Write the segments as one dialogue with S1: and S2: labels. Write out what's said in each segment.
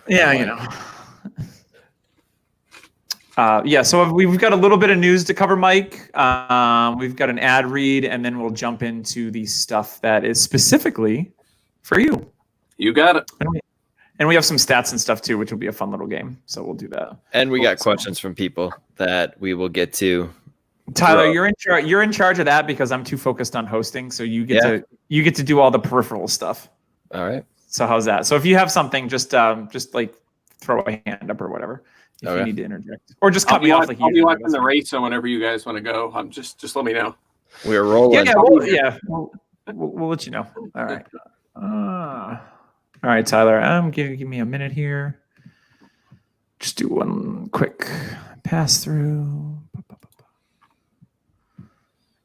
S1: Yeah, you know. So we've got a little bit of news to cover, Mike. We've got an ad read, and then we'll jump into the stuff that is specifically for you.
S2: You got it.
S1: And we have some stats and stuff too, which will be a fun little game. So we'll do that.
S3: And we got questions from people that we will get to.
S1: Tyler, you're in charge of that because I'm too focused on hosting. So you get to do all the peripheral stuff.
S3: All right.
S1: So how's that? So if you have something, just like throw a hand up or whatever if you need to interject, or just cut me off.
S2: I'll be watching the race, so whenever you guys want to go, just let me know.
S3: We're rolling.
S1: We'll let you know. All right. All right, Tyler. Give me a minute here. Just do one quick pass through.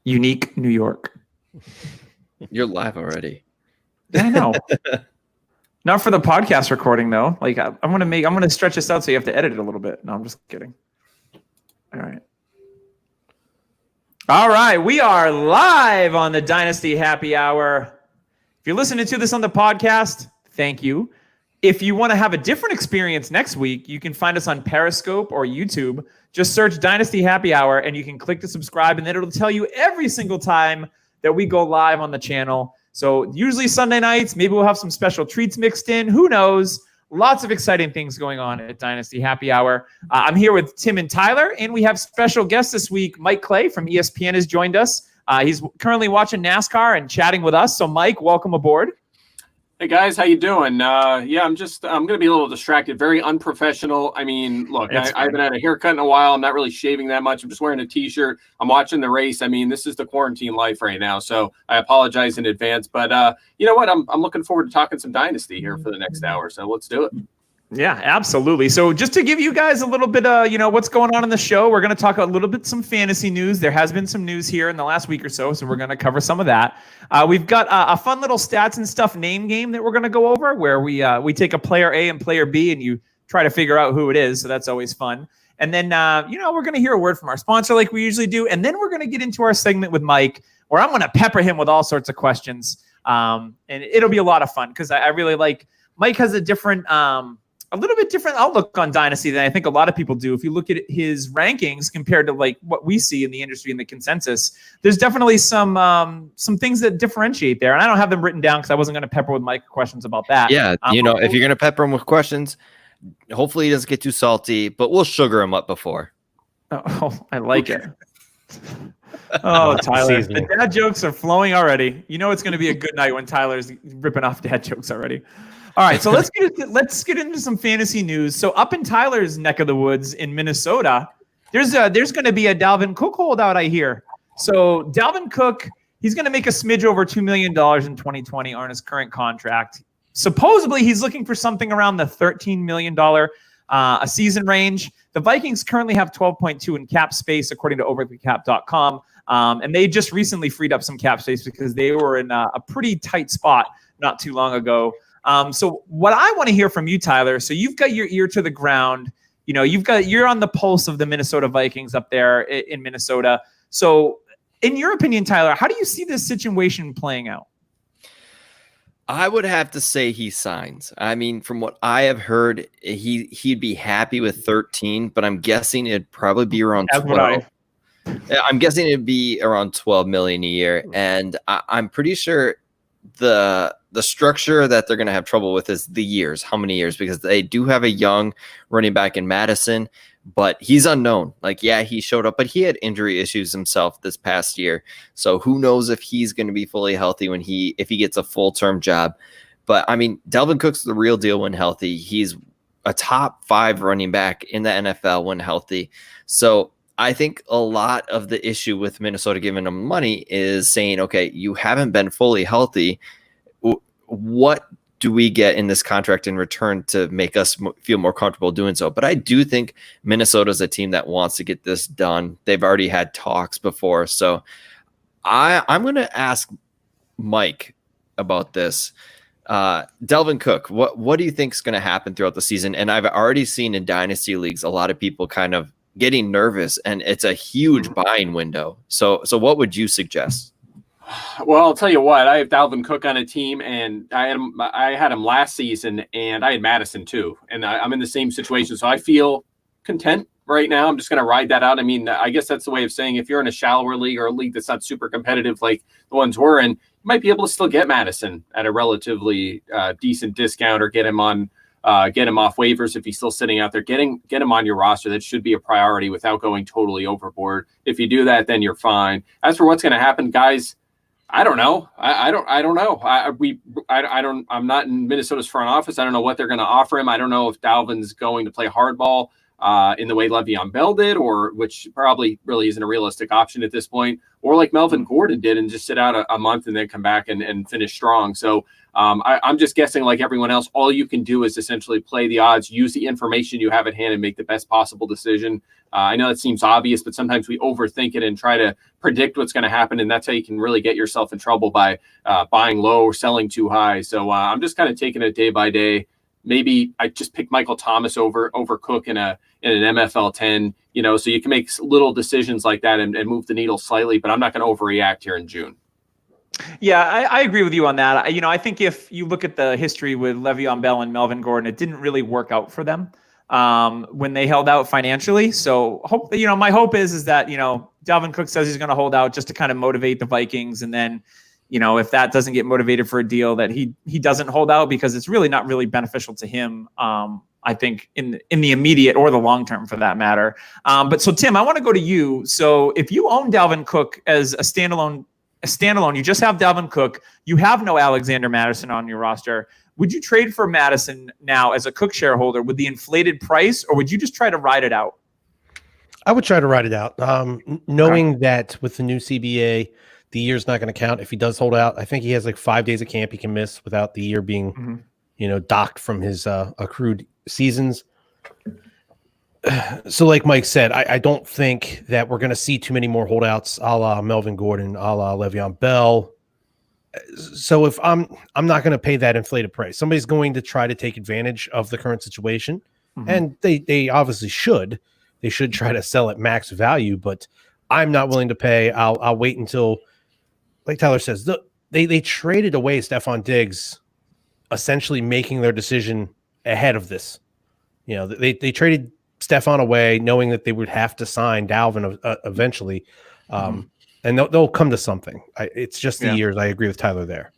S1: Unique New York.
S3: You're live already.
S1: Yeah, I know. Not for the podcast recording though. Like I'm gonna stretch this out so you have to edit it a little bit. No, I'm just kidding. All right. We are live on the Dynasty Happy Hour. If you're listening to this on the podcast, thank you. If you want to have a different experience next week, you can find us on Periscope or YouTube. Just search Dynasty Happy Hour and you can click to subscribe, and then it'll tell you every single time that we go live on the channel. So usually Sunday nights, maybe we'll have some special treats mixed in. Who knows? Lots of exciting things going on at Dynasty Happy Hour. I'm here with Tim and Tyler, and we have special guests this week. Mike Clay from ESPN has joined us. He's currently watching NASCAR and chatting with us. So Mike, welcome aboard.
S2: Hey guys, how you doing? I'm going to be a little distracted, very unprofessional. I mean, look, I haven't had a haircut in a while. I'm not really shaving that much. I'm just wearing a t-shirt. I'm watching the race. I mean, this is the quarantine life right now. So I apologize in advance, but you know what? I'm looking forward to talking some Dynasty here for the next hour. So let's do it.
S1: Yeah, absolutely. So just to give you guys a little bit of, what's going on in the show, we're going to talk a little bit some fantasy news. There has been some news here in the last week or so we're going to cover some of that. We've got a fun little stats and stuff name game that we're going to go over where we take a player A and player B and you try to figure out who it is. So that's always fun. And then, we're going to hear a word from our sponsor like we usually do. And then we're going to get into our segment with Mike where I'm going to pepper him with all sorts of questions. And it'll be a lot of fun because I really like Mike has a little bit different outlook on Dynasty than I think a lot of people do. If you look at his rankings compared to like what we see in the industry and the consensus, there's definitely some things that differentiate there. And I don't have them written down because I wasn't going to pepper with Mike questions about that.
S3: Yeah, if you're going to pepper him with questions, hopefully he doesn't get too salty, but we'll sugar him up before.
S1: Oh, I like it. Oh, Tyler, the dad jokes are flowing already. You know it's going to be a good night when Tyler's ripping off dad jokes already. All right, so let's get into some fantasy news. So up in Tyler's neck of the woods in Minnesota, there's going to be a Dalvin Cook holdout, I hear. So Dalvin Cook, he's going to make a smidge over $2 million in 2020 on his current contract. Supposedly, he's looking for something around the $13 million a season range. The Vikings currently have 12.2 in cap space, according to overthecap.com. And they just recently freed up some cap space because they were in a pretty tight spot not too long ago. So what I want to hear from you, Tyler, so you've got your ear to the ground, you're on the pulse of the Minnesota Vikings up there in Minnesota. So in your opinion, Tyler, how do you see this situation playing out?
S3: I would have to say he signs. I mean, from what I have heard, he'd be happy with 13, but I'm guessing it'd probably be around 12. I'm guessing it'd be around 12 million a year. And I'm pretty sure the structure that they're going to have trouble with is the years, how many years, because they do have a young running back in Madison, but he's unknown. Like, yeah, he showed up, but he had injury issues himself this past year. So who knows if he's going to be fully healthy if he gets a full-term job. But I mean, Dalvin Cook's the real deal when healthy. He's a top 5 running back in the NFL when healthy. So I think a lot of the issue with Minnesota giving him money is saying, okay, you haven't been fully healthy. What do we get in this contract in return to make us feel more comfortable doing so? But I do think Minnesota's a team that wants to get this done. They've already had talks before. So I'm going to ask Mike about this. Dalvin Cook, what do you think is going to happen throughout the season? And I've already seen in Dynasty leagues a lot of people kind of getting nervous, and it's a huge buying window. So what would you suggest?
S2: Well, I'll tell you what. I have Dalvin Cook on a team, and I had him last season, and I had Madison too, and I'm in the same situation. So I feel content right now. I'm just going to ride that out. I mean, I guess that's the way of saying if you're in a shallower league or a league that's not super competitive like the ones we're in, you might be able to still get Madison at a relatively decent discount, or get him off waivers if he's still sitting out there. Get him on your roster. That should be a priority without going totally overboard. If you do that, then you're fine. As for what's going to happen, guys, I don't know. I don't know. I'm not in Minnesota's front office. I don't know what they're going to offer him. I don't know if Dalvin's going to play hardball in the way Le'Veon Bell did, or which probably really isn't a realistic option at this point, or like Melvin Gordon did and just sit out a month and then come back and finish strong. So I'm just guessing, like everyone else, all you can do is essentially play the odds, use the information you have at hand, and make the best possible decision. I know that seems obvious, but sometimes we overthink it and try to predict what's going to happen, and that's how you can really get yourself in trouble by buying low or selling too high. So I'm just kind of taking it day by day. Maybe I just pick Michael Thomas over Cook in an MFL 10, so you can make little decisions like that and move the needle slightly, but I'm not going to overreact here in June.
S1: Yeah, I agree with you on that. I think if you look at the history with Le'Veon Bell and Melvin Gordon, it didn't really work out for them when they held out financially. So my hope is that, Dalvin Cook says he's going to hold out just to kind of motivate the Vikings. And then, if that doesn't get motivated for a deal, that he doesn't hold out, because it's really not really beneficial to him. I think in the immediate or the long term for that matter. But so Tim, I want to go to you. So if you own Dalvin Cook as a standalone, you just have Dalvin Cook, you have no Alexander Madison on your roster. Would you trade for Madison now as a Cook shareholder with the inflated price, or would you just try to ride it out?
S4: I would try to ride it out, knowing that with the new CBA, the year's not going to count if he does hold out. I think he has like 5 days of camp he can miss without the year being, docked from his accrued seasons. So like Mike said, I don't think that we're going to see too many more holdouts a la Melvin Gordon, a la Le'Veon Bell. So if I'm not going to pay that inflated price, somebody's going to try to take advantage of the current situation, and they obviously should. They should try to sell at max value, but I'm not willing to pay. I'll wait until, like Tyler says, they traded away Stephon Diggs, essentially making their decision ahead of this. They traded Stephon away, knowing that they would have to sign Dalvin eventually, and they'll come to something. It's just the years. I agree with Tyler there.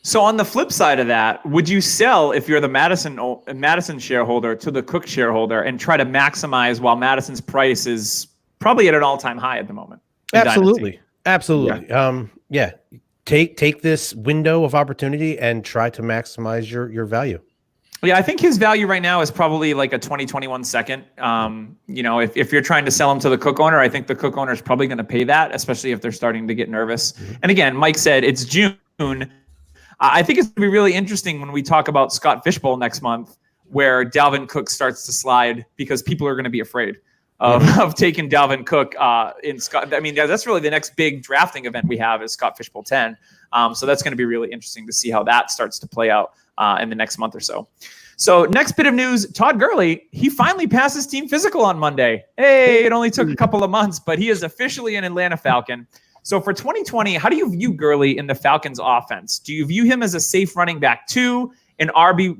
S1: So on the flip side of that, would you sell if you're the Madison shareholder to the Cook shareholder and try to maximize while Madison's price is probably at an all-time high at the moment?
S4: Absolutely. Yeah. Take this window of opportunity and try to maximize your value.
S1: Yeah, I think his value right now is probably like a 2021 second. If you're trying to sell him to the Cook owner, I think the Cook owner is probably going to pay that, especially if they're starting to get nervous. And again, Mike said it's June. I think it's going to be really interesting when we talk about Scott Fishbowl next month, where Dalvin Cook starts to slide, because people are going to be afraid of taking Dalvin Cook in Scott. I mean, that's really the next big drafting event we have is Scott Fishbowl 10. So that's going to be really interesting to see how that starts to play out in the next month or so. So next bit of news, Todd Gurley, he finally passed his team physical on Monday. Hey, it only took a couple of months, but he is officially an Atlanta Falcon. So for 2020, how do you view Gurley in the Falcons offense? Do you view him as a safe running back 2?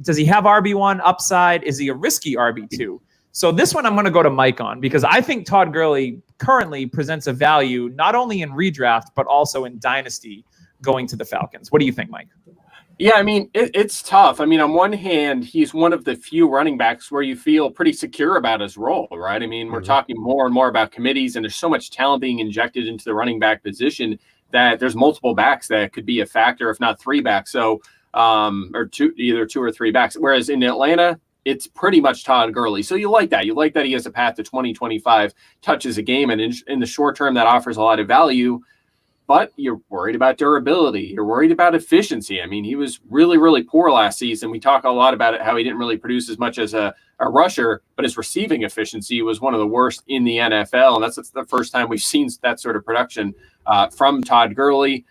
S1: Does he have RB1 upside? Is he a risky RB2? So this one I'm going to go to Mike on, because I think Todd Gurley currently presents a value not only in redraft, but also in Dynasty going to the Falcons. What do you think, Mike?
S2: Yeah, I mean, it's tough. I mean, on one hand, he's one of the few running backs where you feel pretty secure about his role, right? I mean, we're talking more and more about committees, and there's so much talent being injected into the running back position that there's multiple backs that could be a factor, if not 3 backs. So, either 2 or 3 backs. Whereas in Atlanta, it's pretty much Todd Gurley. So you like that. You like that he has a path to 20-25 touches a game, and in the short term, that offers a lot of value. But you're worried about durability. You're worried about efficiency. I mean, he was really, really poor last season. We talk a lot about it, how he didn't really produce as much as a rusher, but his receiving efficiency was one of the worst in the NFL. And that's the first time we've seen that sort of production from Todd Gurley.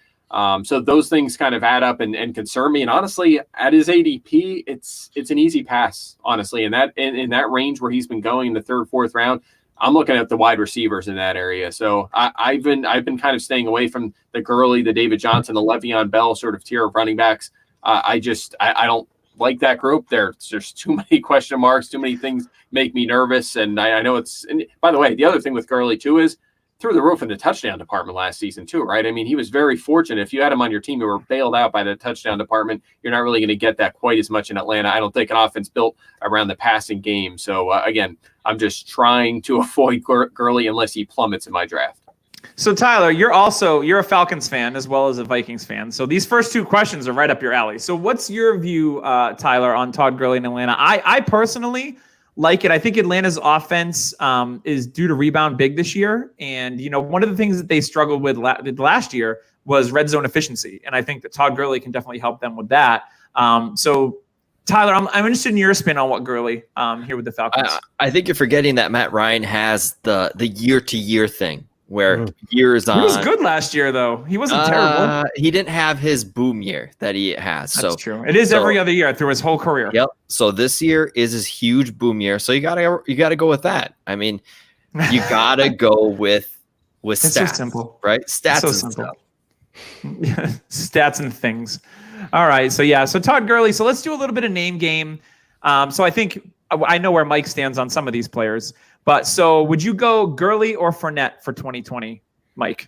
S2: So those things kind of add up and concern me. And honestly, at his ADP, it's an easy pass, honestly. And that in that range where he's been going in the 3rd, 4th round, I'm looking at the wide receivers in that area. So I've been kind of staying away from the Gurley, the David Johnson, the Le'Veon Bell sort of tier of running backs. I don't like that group. There's too many question marks, too many things make me nervous. And I know and by the way, the other thing with Gurley too is through the roof in the touchdown department last season too, right? I mean, he was very fortunate. If you had him on your team, you were bailed out by the touchdown department. You're not really going to get that quite as much in Atlanta. I don't think an offense built around the passing game. So again, I'm just trying to avoid Gurley unless he plummets in my draft.
S1: So Tyler, you're a Falcons fan as well as a Vikings fan. So these first two questions are right up your alley. So what's your view, Tyler, on Todd Gurley in Atlanta? I personally like it. I think Atlanta's offense is due to rebound big this year. And, one of the things that they struggled with last year was red zone efficiency. And I think that Todd Gurley can definitely help them with that. So Tyler, I'm interested in your spin on what Gurley here with the Falcons.
S3: I think you're forgetting that Matt Ryan has the year-to-year thing where years on.
S1: He was good last year, though. He wasn't terrible.
S3: He didn't have his boom year that he has.
S1: That's true. It is every other year through his whole career.
S3: Yep. So this year is his huge boom year. So you gotta go with that. I mean, you gotta go with stats.
S1: It's so simple,
S3: right? Stats
S1: so
S3: and
S1: simple.
S3: stuff.
S1: Stats and things. All right. So so Todd Gurley. So let's do a little bit of name game. So I think I know where Mike stands on some of these players. But so would you go Gurley or Fournette for 2020, Mike?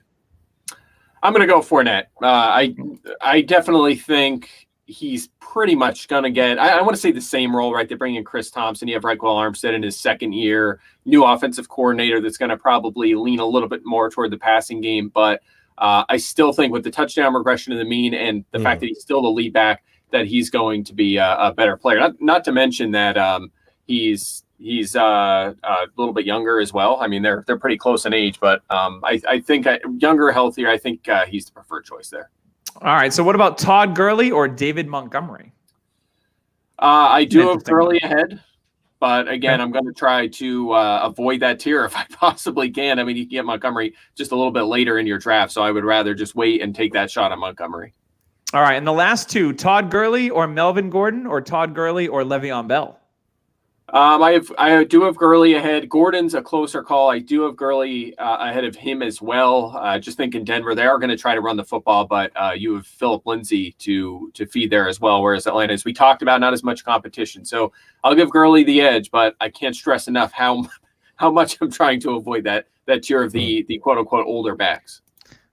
S2: I'm going to go Fournette. I definitely think he's pretty much going to get, I want to say the same role, right? They bring in Chris Thompson. You have Raquel Armstead in his second year, new offensive coordinator that's going to probably lean a little bit more toward the passing game. But I still think with the touchdown regression to the mean and the fact that he's still the lead back, that he's going to be a better player. Not to mention that he's a little bit younger as well. I mean, they're pretty close in age, but I think younger, healthier. I think he's the preferred choice there.
S1: All right. So what about Todd Gurley or David Montgomery?
S2: I do have Gurley ahead, but again, I'm going to try to avoid that tier if I possibly can. I mean, you can get Montgomery just a little bit later in your draft, so I would rather just wait and take that shot on Montgomery.
S1: All right. And the last two, Todd Gurley or Melvin Gordon, or Todd Gurley or Le'Veon Bell?
S2: I do have Gurley ahead. Gordon's a closer call. I do have Gurley ahead of him as well. Just think in Denver, they are going to try to run the football, but you have Phillip Lindsay to feed there as well, whereas Atlanta, as we talked about, not as much competition. So I'll give Gurley the edge, but I can't stress enough how much I'm trying to avoid that tier of the quote-unquote older backs.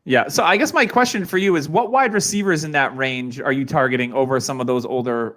S1: Yeah. So I guess my question for you is, what wide receivers in that range are you targeting over some of those older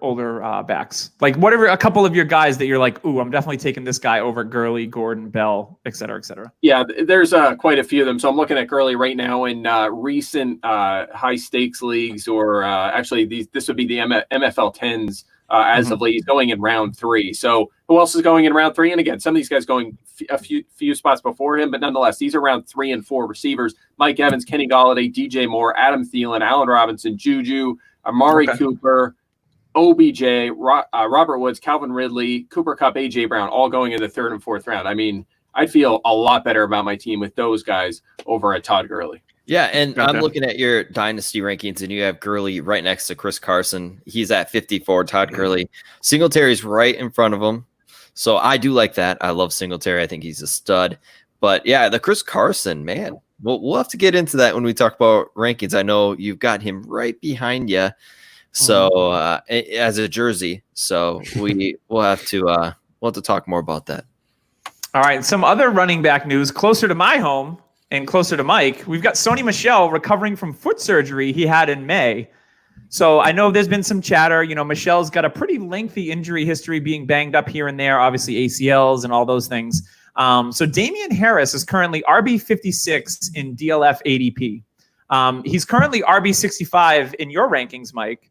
S1: backs? Like whatever, a couple of your guys that you're like, ooh, I'm definitely taking this guy over Gurley, Gordon, Bell, et cetera, et cetera.
S2: Yeah, there's quite a few of them. So I'm looking at Gurley right now in recent high stakes leagues, or actually this would be the MFL 10s as of late. He's going in round 3. So who else is going in round 3? And again, some of these guys going a few spots before him, but nonetheless, these are round 3 and 4 receivers. Mike Evans, Kenny Golladay, DJ Moore, Adam Thielen, Allen Robinson, Juju, Amari Cooper, OBJ, Robert Woods, Calvin Ridley, Cooper Kupp, AJ Brown, all going in the 3rd and 4th round. I mean, I feel a lot better about my team with those guys over at Todd Gurley.
S3: Yeah, and I'm looking at your dynasty rankings, and you have Gurley right next to Chris Carson. He's at 54. Todd Gurley, Singletary's right in front of him. So I do like that. I love Singletary. I think he's a stud. But yeah, the Chris Carson, man, we'll have to get into that when we talk about rankings. I know you've got him right behind you, so as a jersey. So we'll have to talk more about that.
S1: All right, some other running back news closer to my home and closer to Mike. We've got Sony Michele recovering from foot surgery he had in May. So I know there's been some chatter. Michelle's got a pretty lengthy injury history, being banged up here and there, obviously ACLs and all those things. So Damien Harris is currently RB56 in DLF ADP. He's currently RB65 in your rankings, Mike.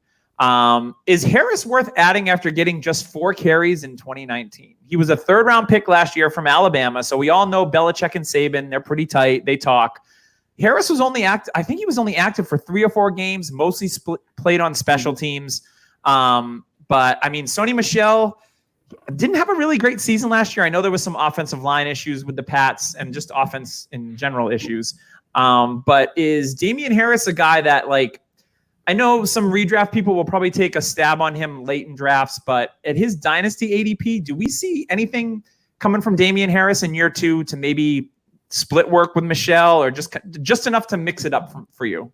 S1: Is Harris worth adding after getting just 4 carries in 2019? He was a 3rd-round pick last year from Alabama, so we all know Belichick and Saban. They're pretty tight. They talk. Harris was only I think he was only active for 3 or 4 games, mostly played on special teams. But, I mean, Sony Michele didn't have a really great season last year. I know there was some offensive line issues with the Pats and just offense in general issues. But is Damien Harris a guy that, I know some redraft people will probably take a stab on him late in drafts, but at his dynasty ADP, do we see anything coming from Damien Harris in year 2 to maybe split work with Michele, or just enough to mix it up for you?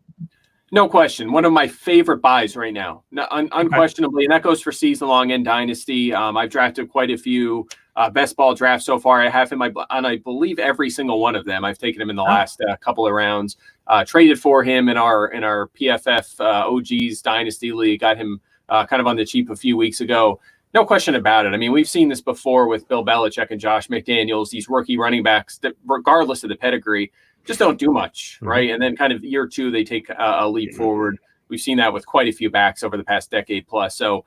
S2: No question. One of my favorite buys right now, unquestionably, and that goes for season long and Dynasty. I've drafted quite a few best ball drafts so far. I have him on, I believe, every single one of them. I've taken him in the last couple of rounds. Traded for him in our PFF OGs Dynasty League. Got him kind of on the cheap a few weeks ago. No question about it. I mean, we've seen this before with Bill Belichick and Josh McDaniels, these rookie running backs that, regardless of the pedigree, just don't do much, right? And then kind of year 2, they take a leap forward. We've seen that with quite a few backs over the past decade plus. So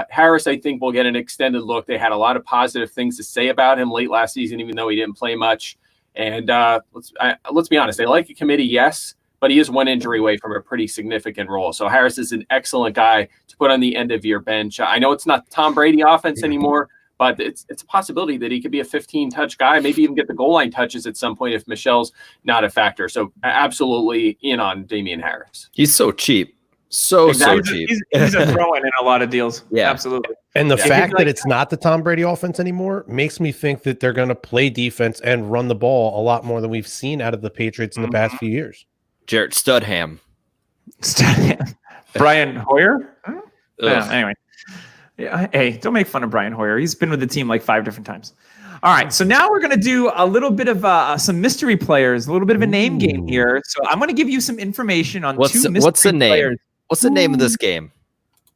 S2: Harris, I think, will get an extended look. They had a lot of positive things to say about him late last season, even though he didn't play much. And let's be honest, they like a committee, yes, but he is one injury away from a pretty significant role. So Harris is an excellent guy to put on the end of your bench. I know it's not Tom Brady offense anymore, but it's a possibility that he could be a 15-touch guy, maybe even get the goal line touches at some point if Michele's not a factor. So absolutely in on Damien Harris.
S3: He's so cheap. So cheap.
S1: He's a throw-in in a lot of deals. Yeah, absolutely.
S4: And the fact that it's not the Tom Brady offense anymore makes me think that they're going to play defense and run the ball a lot more than we've seen out of the Patriots in the past few years.
S3: Jarrett Studham.
S1: Brian Hoyer? Anyway. Yeah, hey, don't make fun of Brian Hoyer. He's been with the team like 5 different times. All right, so now we're going to do a little bit of some mystery players, a little bit of a name game here. So I'm going to give you some information on two mystery players.
S3: What's the name of this game?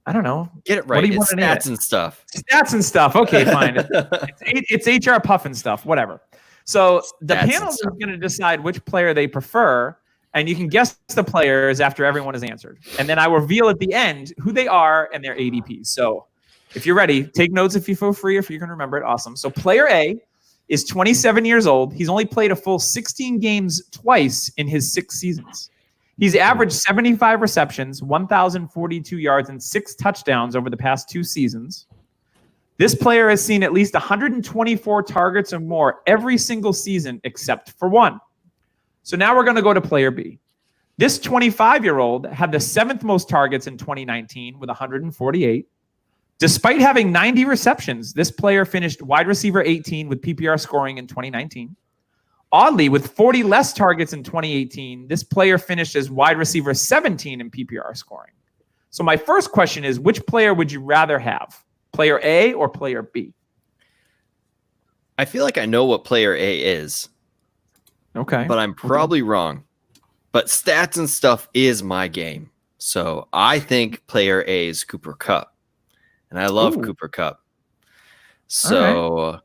S1: I don't know.
S3: Get it right. It's stats and stuff.
S1: Stats and stuff. Okay, fine. It's HR Puffin stuff, whatever. So the panel is going to decide which player they prefer, and you can guess the players after everyone has answered. And then I will reveal at the end who they are and their ADPs. So if you're ready, take notes if you feel free, if you can remember it. Awesome. So player A is 27 years old. He's only played a full 16 games twice in his 6 seasons. He's averaged 75 receptions, 1,042 yards, and 6 touchdowns over the past 2 seasons. This player has seen at least 124 targets or more every single season except for 1. So now we're going to go to player B. This 25-year-old had the 7th most targets in 2019 with 148. Despite having 90 receptions, this player finished wide receiver 18 with PPR scoring in 2019. Oddly, with 40 less targets in 2018, this player finished as wide receiver 17 in PPR scoring. So my first question is, which player would you rather have? Player A or player B?
S3: I feel like I know what player A is.
S1: Okay.
S3: But I'm probably wrong. But stats and stuff is my game. So I think player A is Cooper Kupp. And I love Cooper Kupp. So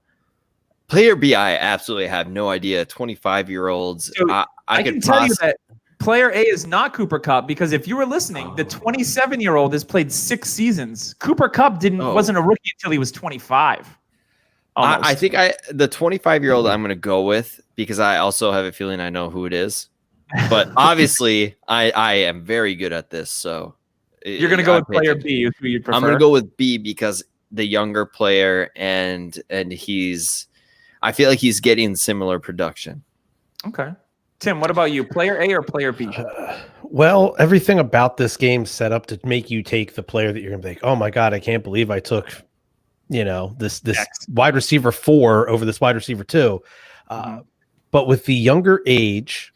S3: player B, I absolutely have no idea. 25-year-olds.
S1: So I can tell you that player A is not Cooper Kupp, because if you were listening, the 27-year-old has played 6 seasons. Cooper Kupp wasn't a rookie until he was 25.
S3: I think the 25-year-old I'm going to go with, because I also have a feeling I know who it is. But obviously, I am very good at this. So
S1: you're going to go with player B, who you prefer?
S3: I'm going to go with B because the younger player, and I feel like he's getting similar production.
S1: Okay. Tim, what about you? Player A or player B?
S4: Well, everything about this game set up to make you take the player that you're going to think, oh my God, I can't believe I took, this wide receiver 4 over this wide receiver 2. But with the younger age,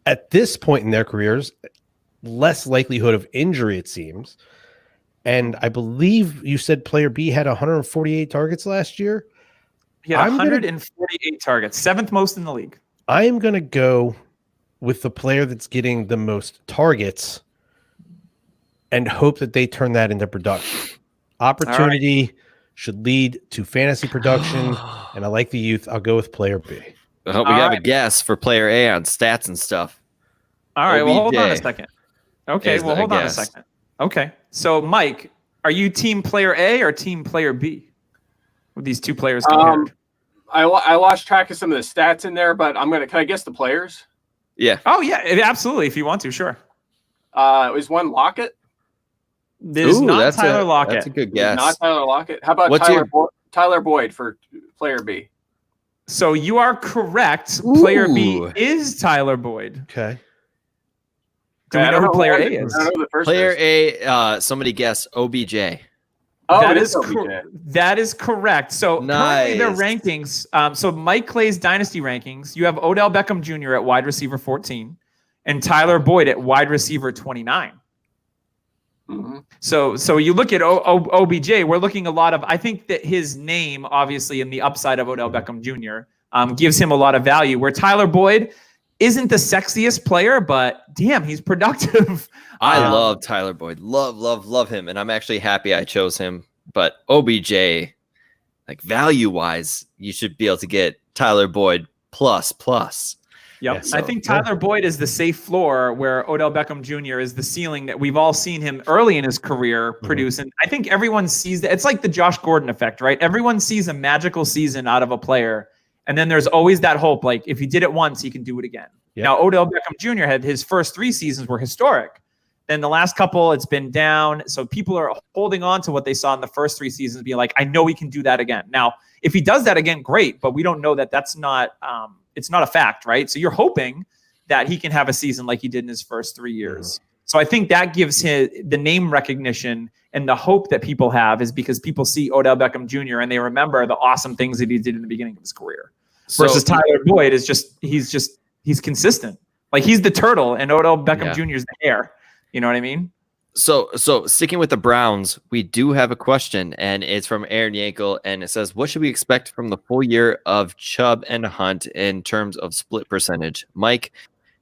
S4: at this point in their careers, less likelihood of injury, it seems. And I believe you said player B had 148 targets last year.
S1: He had 148 targets, 7th most in the league.
S4: I am going to go with the player that's getting the most targets and hope that they turn that into production. Opportunity should lead to fantasy production, and I like the youth. I'll go with player B.
S3: I hope we have a guess for player A on stats and stuff.
S1: All right, well, hold on a second. Okay, well, hold on a second. Okay, so Mike, are you team player A or team player B with these two players compared?
S2: I lost track of some of the stats in there, but can I guess the players?
S3: Yeah.
S1: Oh, yeah, absolutely. If you want to, sure.
S2: Is one Lockett?
S1: This is not Tyler Lockett.
S3: That's a good guess.
S2: Not Tyler Lockett. How about Tyler Boyd for player B?
S1: So you are correct. Player B is Tyler Boyd.
S4: Okay.
S1: Do we know who player A is?
S2: I don't know the first
S3: player A, somebody guess OBJ.
S2: Oh,
S1: that is correct. So currently their rankings. So Mike Clay's Dynasty rankings, you have Odell Beckham Jr. at wide receiver 14 and Tyler Boyd at wide receiver 29. Mm-hmm. So you look at OBJ, we're looking a lot of, I think that his name, obviously, in the upside of Odell Beckham Jr. Gives him a lot of value, where Tyler Boyd isn't the sexiest player, but damn, he's productive.
S3: I love Tyler Boyd. Love him. And I'm actually happy I chose him. But OBJ, like value-wise, you should be able to get Tyler Boyd plus.
S1: Yep. Yeah, so, I think Tyler Boyd is the safe floor, where Odell Beckham Jr. is the ceiling that we've all seen him early in his career produce. And I think everyone sees that. It's like the Josh Gordon effect, right? Everyone sees a magical season out of a player. And then there's always that hope, like if he did it once, he can do it again. Yep. Now, Odell Beckham Jr. had his first 3 seasons were historic. Then the last couple, it's been down. So people are holding on to what they saw in the first 3 seasons, being like, I know he can do that again. Now, if he does that again, great. But we don't know that that's not it's not a fact, right? So you're hoping that he can have a season like he did in his first 3 years. So I think that gives him the name recognition, and the hope that people have is because people see Odell Beckham Jr. and they remember the awesome things that he did in the beginning of his career. Versus Tyler Boyd is he's consistent. Like he's the turtle and Odell Beckham Jr. is the hare. You know what I mean?
S3: So sticking with the Browns, we do have a question, and it's from Aaron Yankel, and it says, what should we expect from the full year of Chubb and Hunt in terms of split percentage? Mike,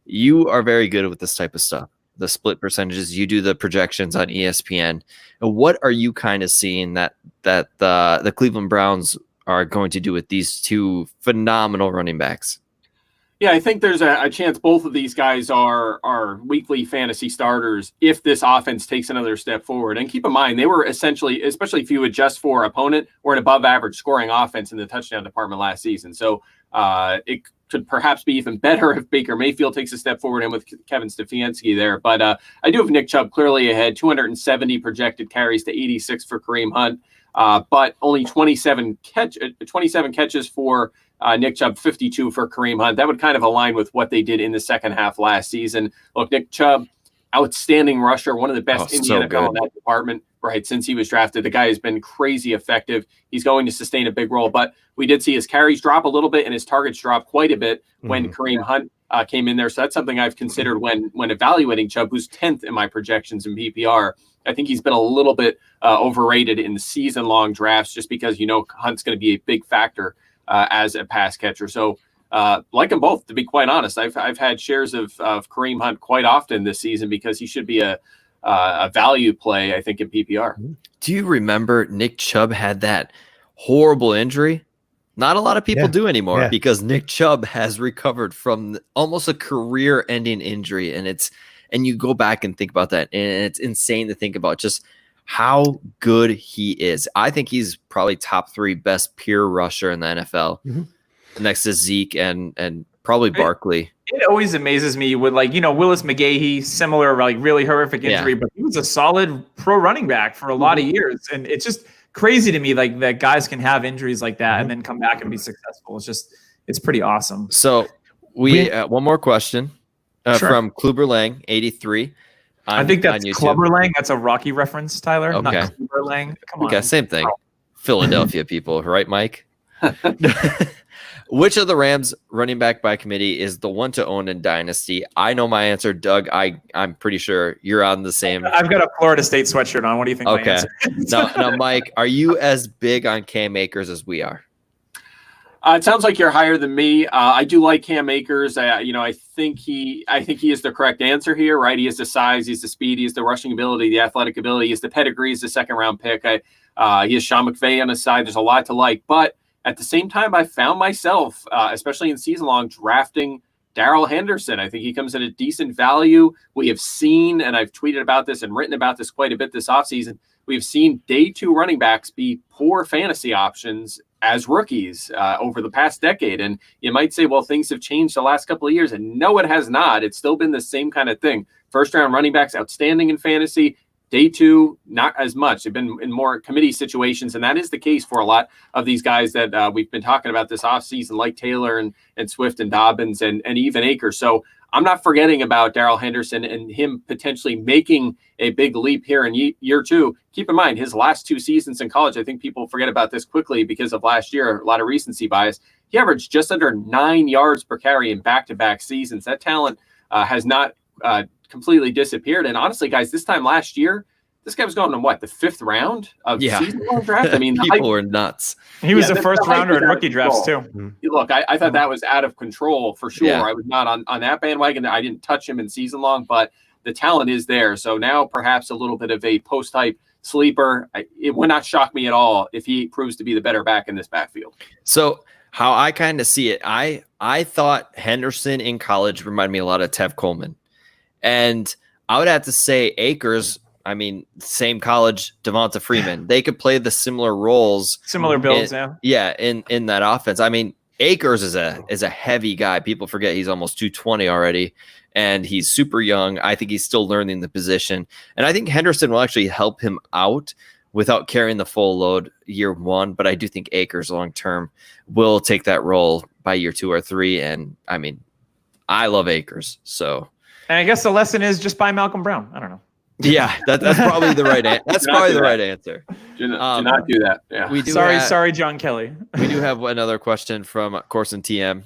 S3: you are very good with this type of stuff. The split percentages, you do the projections on ESPN. And what are you kind of seeing that the Cleveland Browns are going to do with these 2 phenomenal running backs?
S2: Yeah, I think there's a chance both of these guys are weekly fantasy starters if this offense takes another step forward. And keep in mind, they were essentially, especially if you adjust for opponent, or an above average scoring offense in the touchdown department last season. So it could perhaps be even better if Baker Mayfield takes a step forward and with Kevin Stefanski there. But I do have Nick Chubb clearly ahead, 270 projected carries to 86 for Kareem Hunt, but only 27 catches for Nick Chubb, 52 for Kareem Hunt. That would kind of align with what they did in the second half last season. Look, Nick Chubb, outstanding rusher, one of the best in the NFL in that department, right, since he was drafted. The guy has been crazy effective. He's going to sustain a big role, but we did see his carries drop a little bit and his targets drop quite a bit when Kareem Hunt came in there. So that's something I've considered when evaluating Chubb, who's 10th in my projections in PPR. I think he's been a little bit overrated in the season-long drafts just because, Hunt's going to be a big factor as a pass catcher. So like them both, to be quite honest. I've had shares of Kareem Hunt quite often this season because he should be a value play, I think, in PPR.
S3: Do you remember Nick Chubb had that horrible injury? Not a lot of people do anymore because Nick Chubb has recovered from almost a career-ending injury, and you go back and think about that, and it's insane to think about just how good he is. I think he's probably top 3 best pure rusher in the NFL, next to Zeke and probably Barkley.
S1: It always amazes me with Willis McGahee, similar really horrific injury, but he was a solid pro running back for a lot of years, and it's just crazy to me that guys can have injuries like that and then come back and be successful. It's pretty awesome.
S3: So we one more question from Kluber Lang 83.
S1: I think that's Clubber Lang. That's a Rocky reference, Tyler.
S3: Okay.
S1: Not Clubber Lang. Come on.
S3: Okay, same thing. Philadelphia people, right, Mike? Which of the Rams running back by committee is the one to own in Dynasty? I know my answer, Doug. I'm pretty sure you're on the same.
S1: I've got a Florida State sweatshirt on. What do you think my answer is?
S3: now, Mike, are you as big on Cam Akers as we are?
S2: It sounds like you're higher than me. I do like Cam Akers. I think he is the correct answer here, right? He has the size, he's the speed, he has the rushing ability, the athletic ability, he has the pedigree, he's the 2nd-round pick. He has Sean McVay on his side. There's a lot to like, but at the same time, I found myself, especially in season long, drafting Darrell Henderson. I think he comes at a decent value. We have seen, and I've tweeted about this and written about this quite a bit this offseason, we've seen day 2 running backs be poor fantasy options as rookies over the past decade. And you might say, well, things have changed the last couple of years. And no, it has not. It's still been the same kind of thing. 1st-round running backs, outstanding in fantasy. Day 2, not as much. They've been in more committee situations, and that is the case for a lot of these guys that we've been talking about this offseason, like Taylor and Swift and Dobbins and even Akers. So I'm not forgetting about Darrell Henderson and him potentially making a big leap here in year 2. Keep in mind, his last 2 seasons in college, I think people forget about this quickly because of last year, a lot of recency bias. He averaged just under 9 yards per carry in back-to-back seasons. That talent has not completely disappeared. And honestly, guys, this time last year, this guy was going in what, the 5th round of season-long draft? I mean,
S3: people were nuts.
S1: He was the first rounder in rookie drafts too.
S2: Look, I thought that was out of control for sure. I was not on that bandwagon. I didn't touch him in season long, but the talent is there. So now perhaps a little bit of a post-hype sleeper. It would not shock me at all if he proves to be the better back in this backfield.
S3: So how I kind of see it, I thought Henderson in college reminded me a lot of Tev Coleman. And I would have to say Akers, I mean, same college, Devonta Freeman. They could play the similar roles.
S1: Similar builds,
S3: in that offense. I mean, Akers is a heavy guy. People forget he's almost 220 already, and he's super young. I think he's still learning the position. And I think Henderson will actually help him out without carrying the full load year 1. But I do think Akers long-term will take that role by year 2 or 3. And, I mean, I love Akers. So,
S1: and I guess the lesson is just buy Malcolm Brown. I don't know.
S3: Yeah, that's probably the right answer. That's probably the right answer.
S2: Do not do that. Yeah.
S1: Sorry, John Kelly.
S3: We do have another question from Corson TM.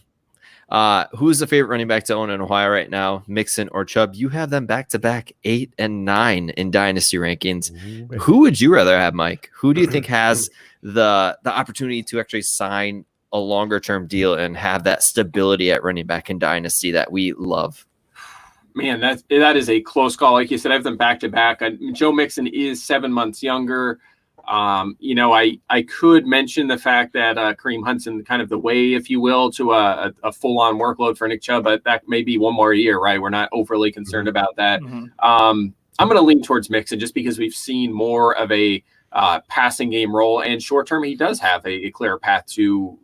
S3: Who's the favorite running back to own in Ohio right now, Mixon or Chubb? You have them back-to-back 8 and 9 in Dynasty rankings. Who would you rather have, Mike? Who do you think has the opportunity to actually sign a longer-term deal and have that stability at running back in Dynasty that we love?
S2: Man, that is a close call. Like you said, I have them back-to-back. Joe Mixon is 7 months younger. I could mention the fact that Kareem Hunt's in kind of the way, if you will, to a full-on workload for Nick Chubb, but that may be one more year, right? We're not overly concerned about that. I'm going to lean towards Mixon just because we've seen more of a passing game role, and short term he does have a clear path to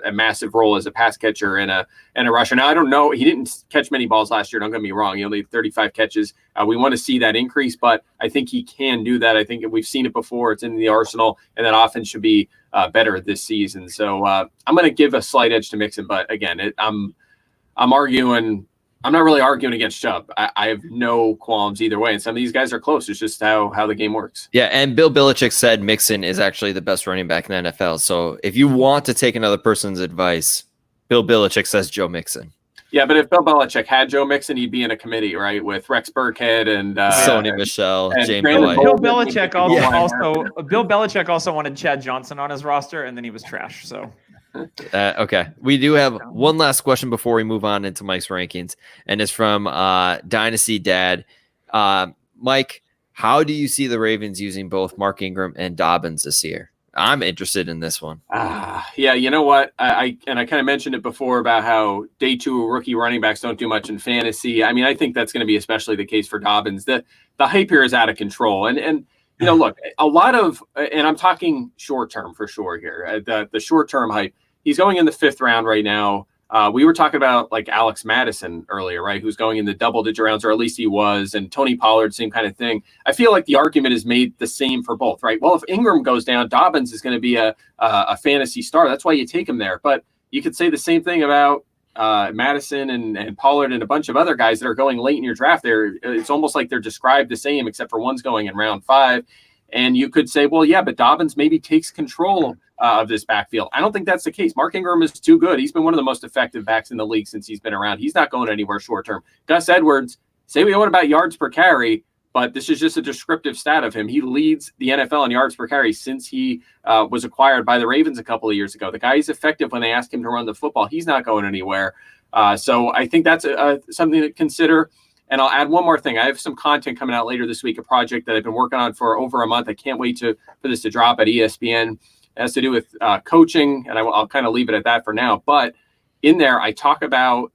S2: a massive role as a pass catcher and a rusher. Now I don't know, he didn't catch many balls last year, don't get me wrong, he only had 35 catches. We want to see that increase, but I think he can do that. I think we've seen it before, it's in the arsenal, and that offense should be better this season. So I'm going to give a slight edge to Mixon, but again, I'm not really arguing against Chubb. I have no qualms either way. And some of these guys are close. It's just how the game works.
S3: Yeah, and Bill Belichick said Mixon is actually the best running back in the NFL. So if you want to take another person's advice, Bill Belichick says Joe Mixon.
S2: Yeah, but if Bill Belichick had Joe Mixon, he'd be in a committee, right, with Rex Burkhead and
S3: Sony Michele, James
S1: White. Bill Belichick also wanted Chad Johnson on his roster, and then he was trash. So.
S3: Okay. We do have one last question before we move on into Mike's rankings, and it's from Dynasty Dad. Mike, how do you see the Ravens using both Mark Ingram and Dobbins this year? I'm interested in this one.
S2: Yeah, you know what? I kind of mentioned it before about how day 2 rookie running backs don't do much in fantasy. I mean, I think that's going to be especially the case for Dobbins. The hype here is out of control. And look, a lot of, and I'm talking short term for sure here, the short term hype. He's going in the 5th round right now. We were talking about like Alex Madison earlier, right? Who's going in the double-digit rounds, or at least he was, and Tony Pollard, same kind of thing. I feel like the argument is made the same for both, right? Well, if Ingram goes down, Dobbins is going to be a fantasy star. That's why you take him there. But you could say the same thing about Madison and Pollard and a bunch of other guys that are going late in your draft. It's almost like they're described the same, except for one's going in round 5. And you could say, well, yeah, but Dobbins maybe takes control of this backfield. I don't think that's the case. Mark Ingram is too good. He's been one of the most effective backs in the league since he's been around. He's not going anywhere short term. Gus Edwards, say we want about yards per carry, but this is just a descriptive stat of him. He leads the NFL in yards per carry since he was acquired by the Ravens a couple of years ago. The guy is effective when they ask him to run the football. He's not going anywhere. So I think that's something to consider. And I'll add one more thing. I have some content coming out later this week, a project that I've been working on for over a month. I can't wait for this to drop at ESPN. It has to do with coaching, and I'll kind of leave it at that for now. But in there, I talk about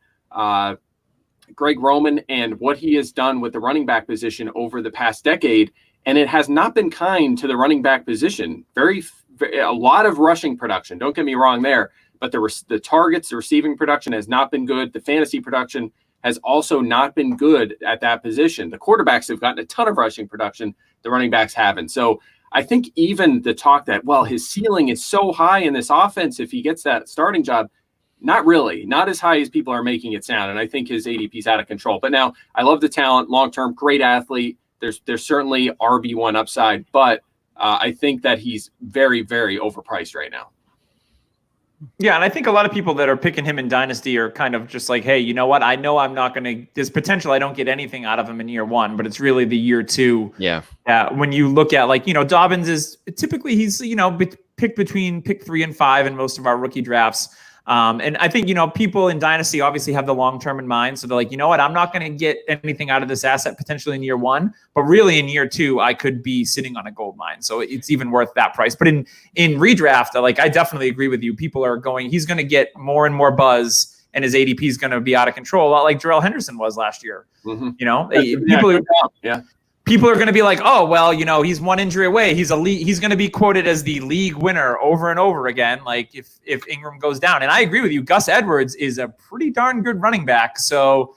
S2: Greg Roman and what he has done with the running back position over the past decade, and it has not been kind to the running back position. A lot of rushing production. Don't get me wrong there, but the targets, the receiving production has not been good. The fantasy production has also not been good at that position. The quarterbacks have gotten a ton of rushing production. The running backs haven't. So I think even the talk that, well, his ceiling is so high in this offense if he gets that starting job, Not really, not as high as people are making it sound. And I think his ADP is out of control. But now I love the talent, long-term, great athlete. There's certainly RB1 upside, but I think that he's very, very overpriced right now.
S1: Yeah, and I think a lot of people that are picking him in Dynasty are kind of just like, hey, you know what? I know I'm not going to – there's potential I don't get anything out of him in year one, but it's really the year two.
S3: Yeah.
S1: When you look at, like, Dobbins is – typically he's, picked between pick 3 and 5 in most of our rookie drafts. And I think, people in Dynasty obviously have the long-term in mind. So they're like, you know what? I'm not going to get anything out of this asset potentially in year one, but really in year two, I could be sitting on a gold mine. So it's even worth that price. But in redraft, like, I definitely agree with you. People are going, he's going to get more and more buzz and his ADP is going to be out of control, a lot like Darrell Henderson was last year.
S2: Mm-hmm.
S1: People are going to be like, oh, well, he's one injury away. He's going to be quoted as the league winner over and over again, like if Ingram goes down. And I agree with you. Gus Edwards is a pretty darn good running back. So,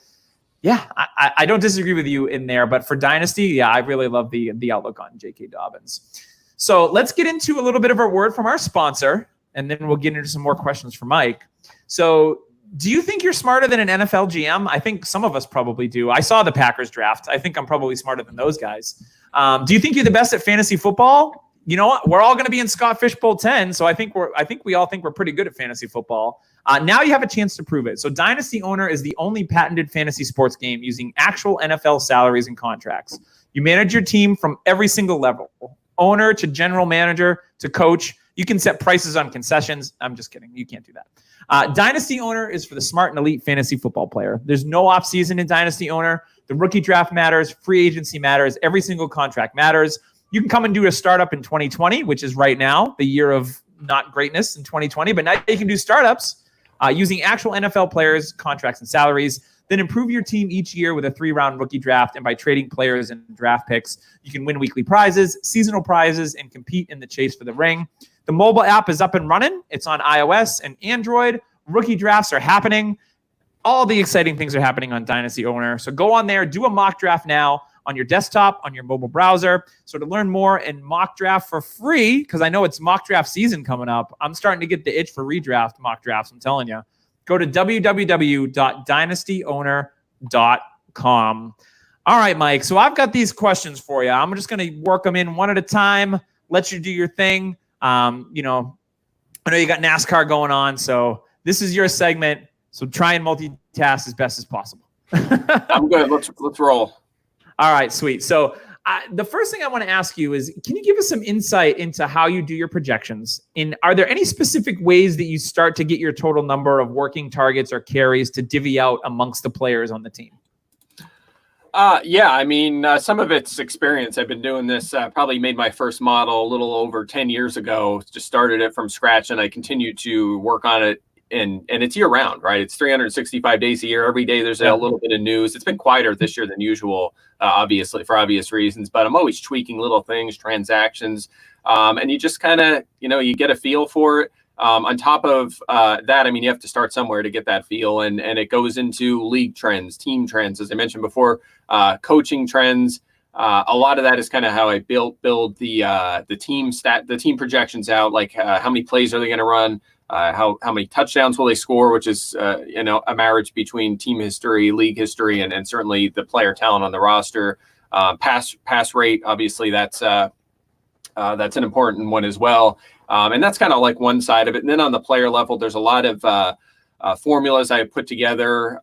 S1: yeah, I don't disagree with you in there. But for Dynasty, yeah, I really love the outlook on J.K. Dobbins. So let's get into a little bit of a word from our sponsor, and then we'll get into some more questions for Mike. So do you think you're smarter than an NFL GM? I think some of us probably do. I saw the Packers draft. I think I'm probably smarter than those guys. Do you think you're the best at fantasy football? You know what? We're all going to be in Scott Fishbowl 10, so I think we all think we're pretty good at fantasy football. Now you have a chance to prove it. So Dynasty Owner is the only patented fantasy sports game using actual NFL salaries and contracts. You manage your team from every single level, owner to general manager to coach. You can set prices on concessions. I'm just kidding. You can't do that. Dynasty Owner is for the smart and elite fantasy football player. There's no offseason in Dynasty Owner. The rookie draft matters. Free agency matters. Every single contract matters. You can come and do a startup in 2020, which is right now, the year of not greatness in 2020. But now you can do startups using actual NFL players, contracts, and salaries. Then improve your team each year with a 3-round rookie draft. And by trading players and draft picks, you can win weekly prizes, seasonal prizes, and compete in the chase for the ring. The mobile app is up and running. It's on iOS and Android. Rookie drafts are happening. All the exciting things are happening on Dynasty Owner. So go on there, do a mock draft now on your desktop, on your mobile browser. So to learn more and mock draft for free, because I know it's mock draft season coming up, I'm starting to get the itch for redraft mock drafts, I'm telling you. Go to www.dynastyowner.com. All right, Mike. So I've got these questions for you. I'm just going to work them in one at a time, let you do your thing. I know you got NASCAR going on, so this is your segment. So try and multitask as best as possible.
S2: I'm good. Let's roll.
S1: All right, sweet. So the first thing I want to ask you is, can you give us some insight into how you do your projections? Are there any specific ways that you start to get your total number of working targets or carries to divvy out amongst the players on the team?
S2: Yeah, I mean, some of it's experience. I've been doing this, probably made my first model a little over 10 years ago, just started it from scratch, and I continue to work on it. And it's year round, right? It's 365 days a year. Every day there's a little bit of news. It's been quieter this year than usual, obviously, for obvious reasons, but I'm always tweaking little things, transactions, and you just kind of, you get a feel for it. On top of that, I mean, you have to start somewhere to get that feel, and it goes into league trends, team trends, as I mentioned before, coaching trends. A lot of that is kind of how I build the team projections out, like how many plays are they going to run, how many touchdowns will they score, which is a marriage between team history, league history, and certainly the player talent on the roster. Pass rate, obviously, that's an important one as well. And that's kind of like one side of it. And then on the player level, there's a lot of formulas I put together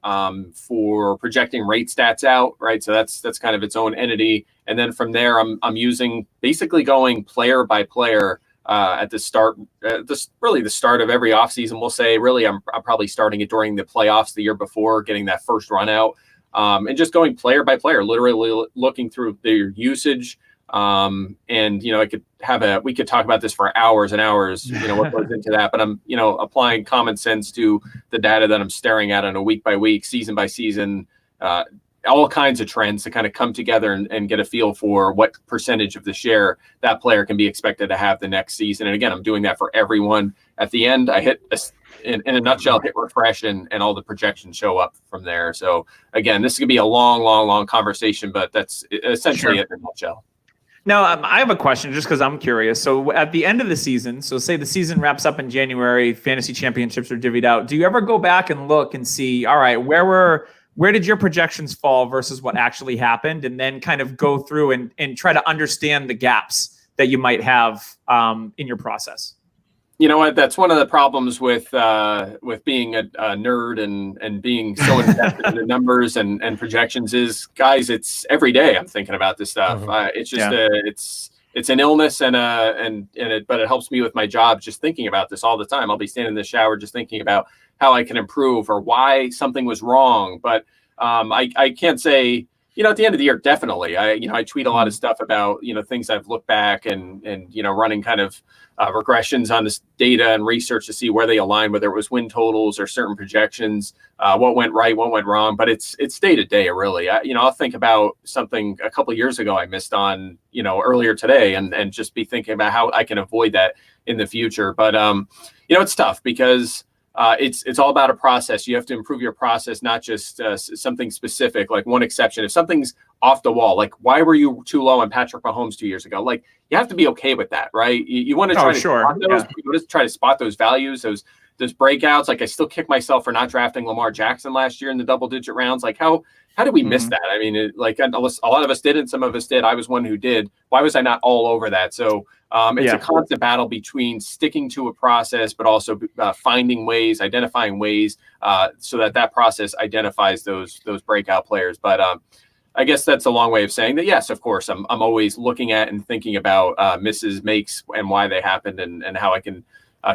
S2: for projecting rate stats out, right? So that's kind of its own entity. And then from there, I'm using basically going player by player at the start, the start of every offseason. We'll say, really, I'm probably starting it during the playoffs the year before, getting that first run out, and just going player by player, literally looking through their usage. And we could talk about this for hours and hours, what goes into that, but I'm, applying common sense to the data that I'm staring at on a week by week, season by season, all kinds of trends to kind of come together and get a feel for what percentage of the share that player can be expected to have the next season. And again, I'm doing that for everyone. At the end, I hit in a nutshell, hit refresh and all the projections show up from there. So again, this could be a long conversation, but that's essentially it in a nutshell.
S1: Now, I have a question just because I'm curious. So at the end of the season, so say the season wraps up in January, fantasy championships are divvied out. Do you ever go back and look and see, all right, where did your projections fall versus what actually happened? And then kind of go through and try to understand the gaps that you might have in your process?
S2: You know what? That's one of the problems with being a nerd and being so invested in the numbers and projections is, guys, it's every day I'm thinking about this stuff. It's just it's an illness but it helps me with my job just thinking about this all the time. I'll be standing in the shower just thinking about how I can improve or why something was wrong. But I can't say, at the end of the year, definitely. I tweet a lot of stuff about, things I've looked back and running kind of regressions on this data and research to see where they align, whether it was win totals or certain projections, what went right, what went wrong. But it's day to day, really. I'll think about something a couple of years ago I missed on, earlier today and just be thinking about how I can avoid that in the future. But, it's tough because it's all about a process. You have to improve your process, not just something specific, like one exception. If something's off the wall, like why were you too low on Patrick Mahomes 2 years ago? Like you have to be okay with that, right? You want to try spot those, you want to try to spot those values, those breakouts. Like I still kick myself for not drafting Lamar Jackson last year in the double-digit rounds. Like how did we miss that? I mean, a lot of us did, and some of us did. I was one who did. Why was I not all over that? So it's a constant battle between sticking to a process, but also finding ways, identifying ways, so that process identifies those breakout players. But I guess that's a long way of saying that. Yes, of course, I'm always looking at and thinking about misses, makes, and why they happened, and how I can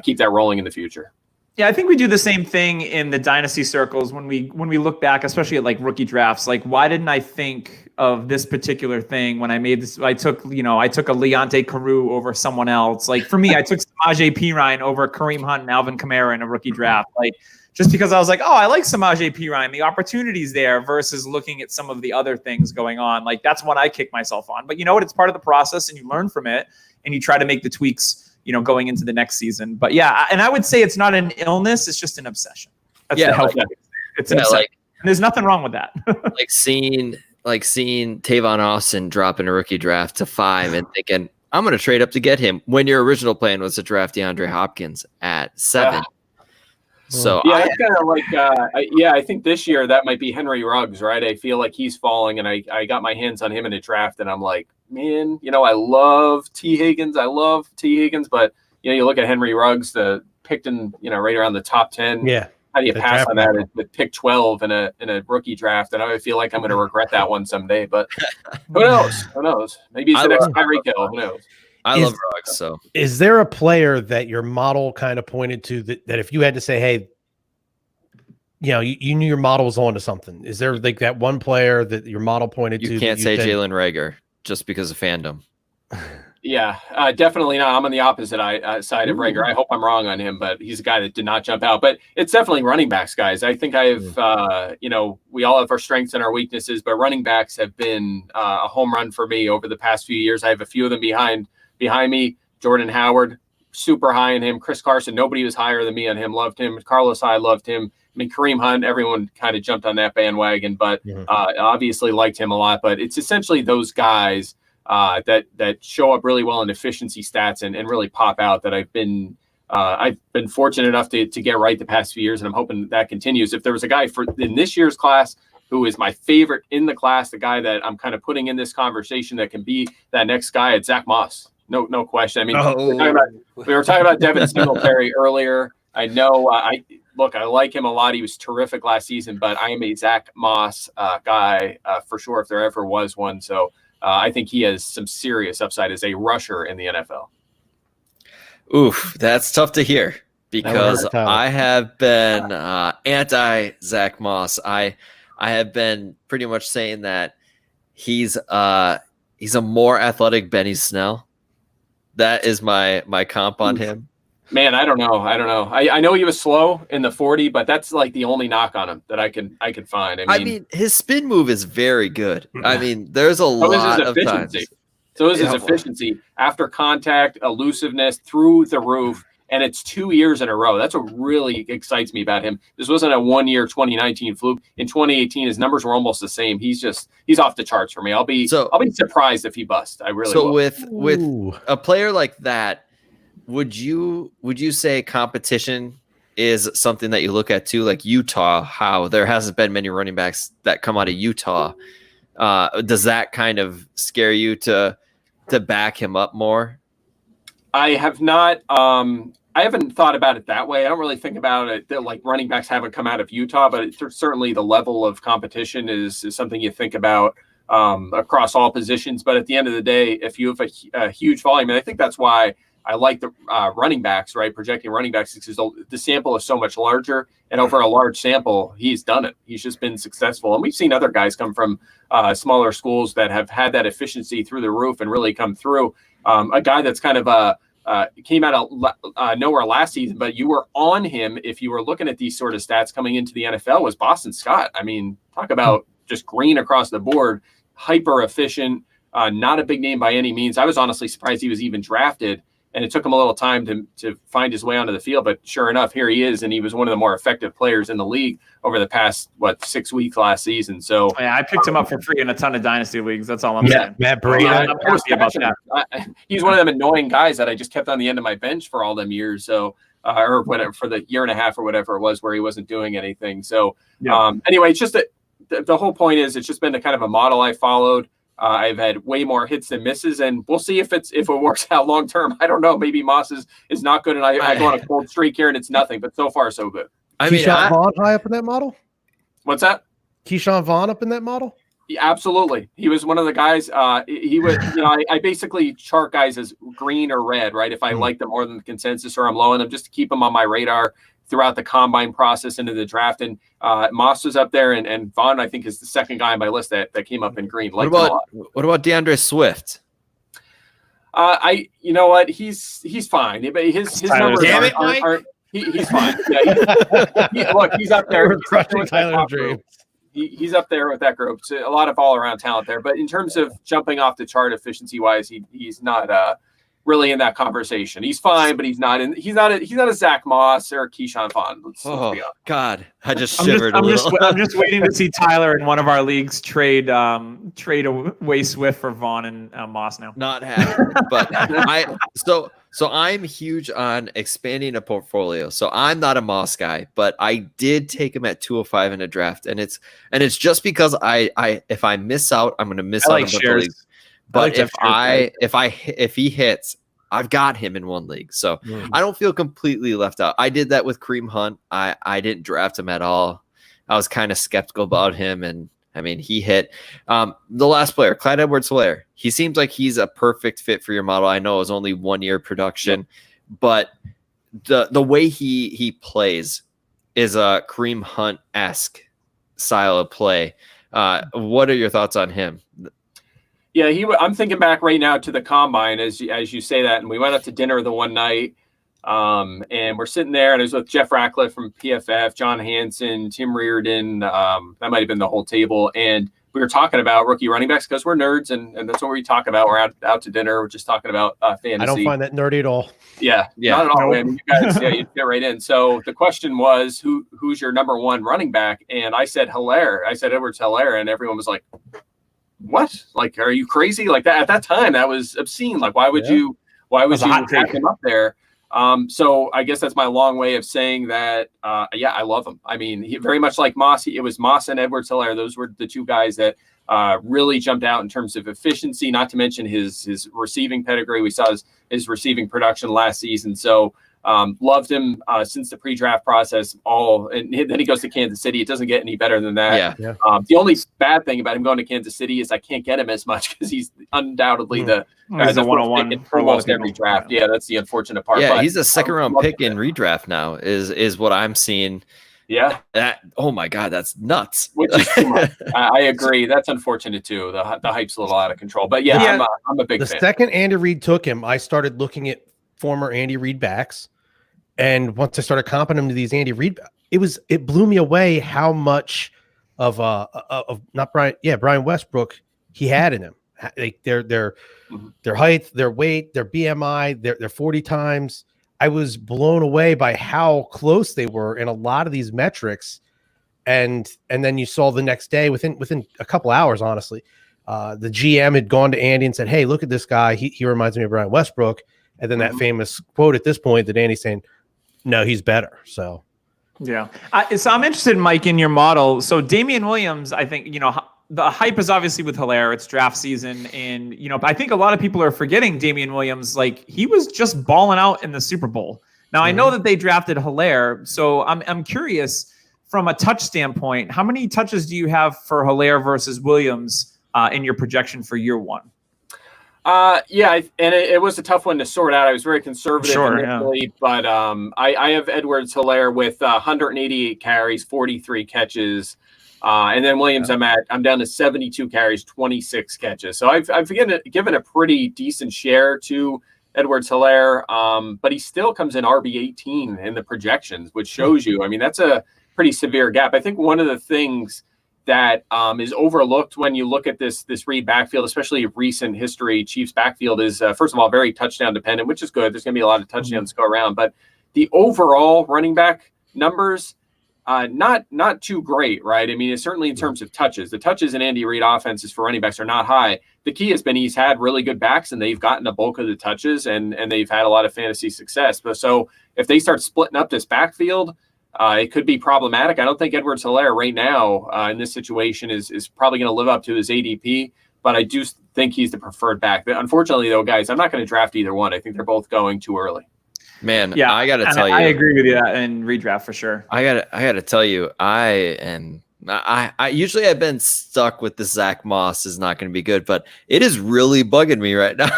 S2: keep that rolling in the future.
S1: Yeah, I think we do the same thing in the dynasty circles when we look back, especially at like rookie drafts. Like, why didn't I think of this particular thing when I made this? I took a Leonte Carew over someone else. Like for me, I took Samaje Perine over Kareem Hunt and Alvin Kamara in a rookie draft. Like just because I was like, oh, I like Samaje Perine, the opportunities there versus looking at some of the other things going on. Like that's one I kick myself on. But you know what? It's part of the process, and you learn from it, and you try to make the tweaks, going into the next season. But yeah, and I would say it's not an illness, it's just an obsession. That's the health. It's an obsession. And there's nothing wrong with that.
S3: seeing Tavon Austin drop in a rookie draft to 5 and thinking, I'm going to trade up to get him when your original plan was to draft DeAndre Hopkins at 7. So
S2: yeah, it's kind of like I think this year that might be Henry Ruggs, right? I feel like he's falling, and I got my hands on him in a draft, and I'm like, man, I love T. Higgins, but you look at Henry Ruggs, picked in right around the top 10.
S4: Yeah,
S2: how do you pass on that with pick 12 in a rookie draft? And I feel like I'm going to regret that one someday. But who knows? Maybe he's the next Tyreek Hill. Who knows?
S3: I love Ruggs. So,
S4: is there a player that your model kind of pointed to that if you had to say, hey, you knew your model was on to something? Is there like that one player that your model pointed to?
S3: You can't say Jalen Reagor just because of fandom.
S2: Yeah, definitely not. I'm on the opposite side of Reagor. I hope I'm wrong on him, but he's a guy that did not jump out. But it's definitely running backs, guys. I think we all have our strengths and our weaknesses, but running backs have been a home run for me over the past few years. I have a few of them behind me. Jordan Howard, super high on him. Chris Carson, nobody was higher than me on him. Loved him. Carlos Hyde, loved him. I mean, Kareem Hunt, everyone kind of jumped on that bandwagon, but obviously liked him a lot. But it's essentially those guys that show up really well in efficiency stats and really pop out that I've been fortunate enough to get right the past few years, and I'm hoping that continues. If there was a guy in this year's class who is my favorite in the class, the guy that I'm kind of putting in this conversation that can be that next guy, it's Zac Moss. No question. I mean, we were talking about Devin Singletary earlier. I know. I like him a lot. He was terrific last season, but I am a Zac Moss guy for sure, if there ever was one. So I think he has some serious upside as a rusher in the NFL.
S3: Oof, that's tough to hear because I have been anti-Zac Moss. I have been pretty much saying that he's a more athletic Benny Snell. That is my comp on him.
S2: Man, I don't know. I know he was slow in the 40, but that's like the only knock on him that I can find.
S3: I mean, his spin move is very good. I mean, there's a lot of times.
S2: So is his efficiency after contact, elusiveness through the roof. and it's 2 years in a row. That's what really excites me about him. This wasn't a 1 year 2019 fluke. In 2018, his numbers were almost the same. He's off the charts for me. I'll be surprised if he busts. I really will.
S3: with a player like that, would you say competition is something that you look at too, like Utah, how there hasn't been many running backs that come out of Utah? Does that kind of scare you to back him up more?
S2: I have not. I haven't thought about it that way. I don't really think about it that like running backs haven't come out of Utah, but certainly the level of competition is something you think about across all positions. But at the end of the day, if you have a huge volume, and I think that's why I like the running backs, right? Projecting running backs because the sample is so much larger, and over a large sample, he's done it. He's just been successful. And we've seen other guys come from smaller schools that have had that efficiency through the roof and really come through. A guy that's kind of came out of nowhere last season, but you were on him if you were looking at these sort of stats coming into the NFL was Boston Scott. I mean, talk about just green across the board, hyper efficient, not a big name by any means. I was honestly surprised he was even drafted. And it took him a little time to find his way onto the field. But sure enough, here he is. And he was one of the more effective players in the league over the past, 6 weeks last season. So
S1: yeah, I picked him up for free in a ton of Dynasty leagues. That's all I'm saying.
S4: Matt Brady.
S1: I'm happy about that.
S2: He's one of them annoying guys that I just kept on the end of my bench for all them years. So, or whatever, for the year and a half or whatever it was where he wasn't doing anything. So anyway, it's just that the whole point is it's just been a kind of a model I followed. I've had way more hits than misses, and we'll see if it works out long term. I don't know. Maybe Moss is not good, and I go on a cold streak here, and it's nothing. But so far, so good.
S4: Keyshawn Vaughn high up in that model?
S2: What's that?
S4: Keyshawn Vaughn up in that model?
S2: Yeah, absolutely. He was one of the guys. He was, I basically chart guys as green or red, right? If I like them more than the consensus, or I'm low on them, just to keep them on my radar throughout the combine process into the draft. And Moss was up there, and Vaughn, I think, is the second guy on my list that came up in green.
S3: What about Deandra Swift?
S2: You know what? He's fine. His numbers aren't he's fine. Yeah, look, he's up there.
S4: We're crushing Tyler's dreams.
S2: He's up there with that group. So a lot of all-around talent there. But in terms of jumping off the chart efficiency-wise, he's not really in that conversation. He's fine, but he's not a Zac Moss or Keyshawn Vaughn. Let's be honest.
S3: God, I just shivered a little.
S1: I'm just waiting to see Tyler in one of our leagues trade away Swift for Vaughn and Moss now.
S3: Not happening, but so I'm huge on expanding a portfolio. So I'm not a Moss guy, but I did take him at 205 in a draft, and it's just because if I miss out, I'm going to miss out on the leagues. But if he hits, I've got him in one league. So I don't feel completely left out. I did that with Kareem Hunt. I didn't draft him at all. I was kind of skeptical about him. And I mean, he hit. The last player, Clyde Edwards-Helaire. He seems like he's a perfect fit for your model. I know it was only 1 year production, but the way he plays is a Kareem Hunt-esque style of play. What are your thoughts on him?
S2: Yeah, I'm thinking back right now to the combine as you say that, and we went up to dinner the one night, and we're sitting there, and it was with Jeff Ratcliffe from PFF, John Hansen, Tim Reardon. That might have been the whole table, and we were talking about rookie running backs because we're nerds, and that's what we talk about. We're out to dinner, we're just talking about fantasy.
S4: I don't find that nerdy at all.
S2: Yeah, not at all. I mean, you guys, you get right in. So the question was, who's your number one running back? And I said Helaire. I said Edwards-Helaire, and everyone was like, what? Like, are you crazy? Like that at that time, that was obscene. Like, why would you pack him up there? So I guess that's my long way of saying that. I love him. I mean, he very much like Moss. It was Moss and Edwards-Helaire. Those were the two guys that really jumped out in terms of efficiency. Not to mention his receiving pedigree. We saw his receiving production last season. So. Loved him since the pre-draft process. And then he goes to Kansas City. It doesn't get any better than that.
S3: Yeah.
S2: The only bad thing about him going to Kansas City is I can't get him as much because he's undoubtedly the
S1: 101
S2: in almost every draft. Yeah, that's the unfortunate part.
S3: Yeah,
S2: but
S3: he's a second-round pick in redraft now. Is what I'm seeing.
S2: Yeah.
S3: Oh my God, that's nuts.
S2: Which is too much. I agree. That's unfortunate too. The hype's a little out of control. But yeah, I'm a big fan.
S4: The second Andy Reid took him, I started looking at former Andy Reid backs. And once I started comping him to these Andy Reid, it blew me away how much of Brian Westbrook he had in him. Like their height, their weight, their BMI, their 40 times. I was blown away by how close they were in a lot of these metrics. And then you saw the next day, within a couple hours, honestly, the GM had gone to Andy and said, "Hey, look at this guy. He reminds me of Brian Westbrook." And then that famous quote at this point that Andy's saying, "No, he's better." So,
S1: yeah. So I'm interested, Mike, in your model. So Damian Williams, I think, the hype is obviously with Hilaire. It's draft season. And, I think a lot of people are forgetting Damian Williams. Like, he was just balling out in the Super Bowl. Now, I know that they drafted Hilaire. So I'm curious, from a touch standpoint, how many touches do you have for Hilaire versus Williams in your projection for year one?
S2: Yeah, and it was a tough one to sort out. I was very conservative initially, but I have Edwards-Helaire with 188 carries, 43 catches, and then Williams, I'm down to 72 carries, 26 catches. So I've given a pretty decent share to Edwards-Helaire, but he still comes in RB18 in the projections, which shows you. I mean, that's a pretty severe gap. I think one of the things that is overlooked when you look at this Reed backfield, especially recent history, Chiefs backfield is, first of all, very touchdown dependent, which is good. There's going to be a lot of touchdowns to go around. But the overall running back numbers, not too great, right? I mean, it's certainly in terms of touches. The touches in Andy Reid offenses for running backs are not high. The key has been he's had really good backs, and they've gotten a bulk of the touches, and they've had a lot of fantasy success. But so if they start splitting up this backfield, it could be problematic. I don't think Edwards-Helaire right now in this situation is probably going to live up to his ADP, but I do think he's the preferred back. But unfortunately, though, guys, I'm not going to draft either one. I think they're both going too early.
S3: Man, yeah, I got to tell you.
S1: I agree with you in redraft for sure.
S3: I got to tell you, I usually I've been stuck with the Zac Moss is not going to be good, but it is really bugging me right now.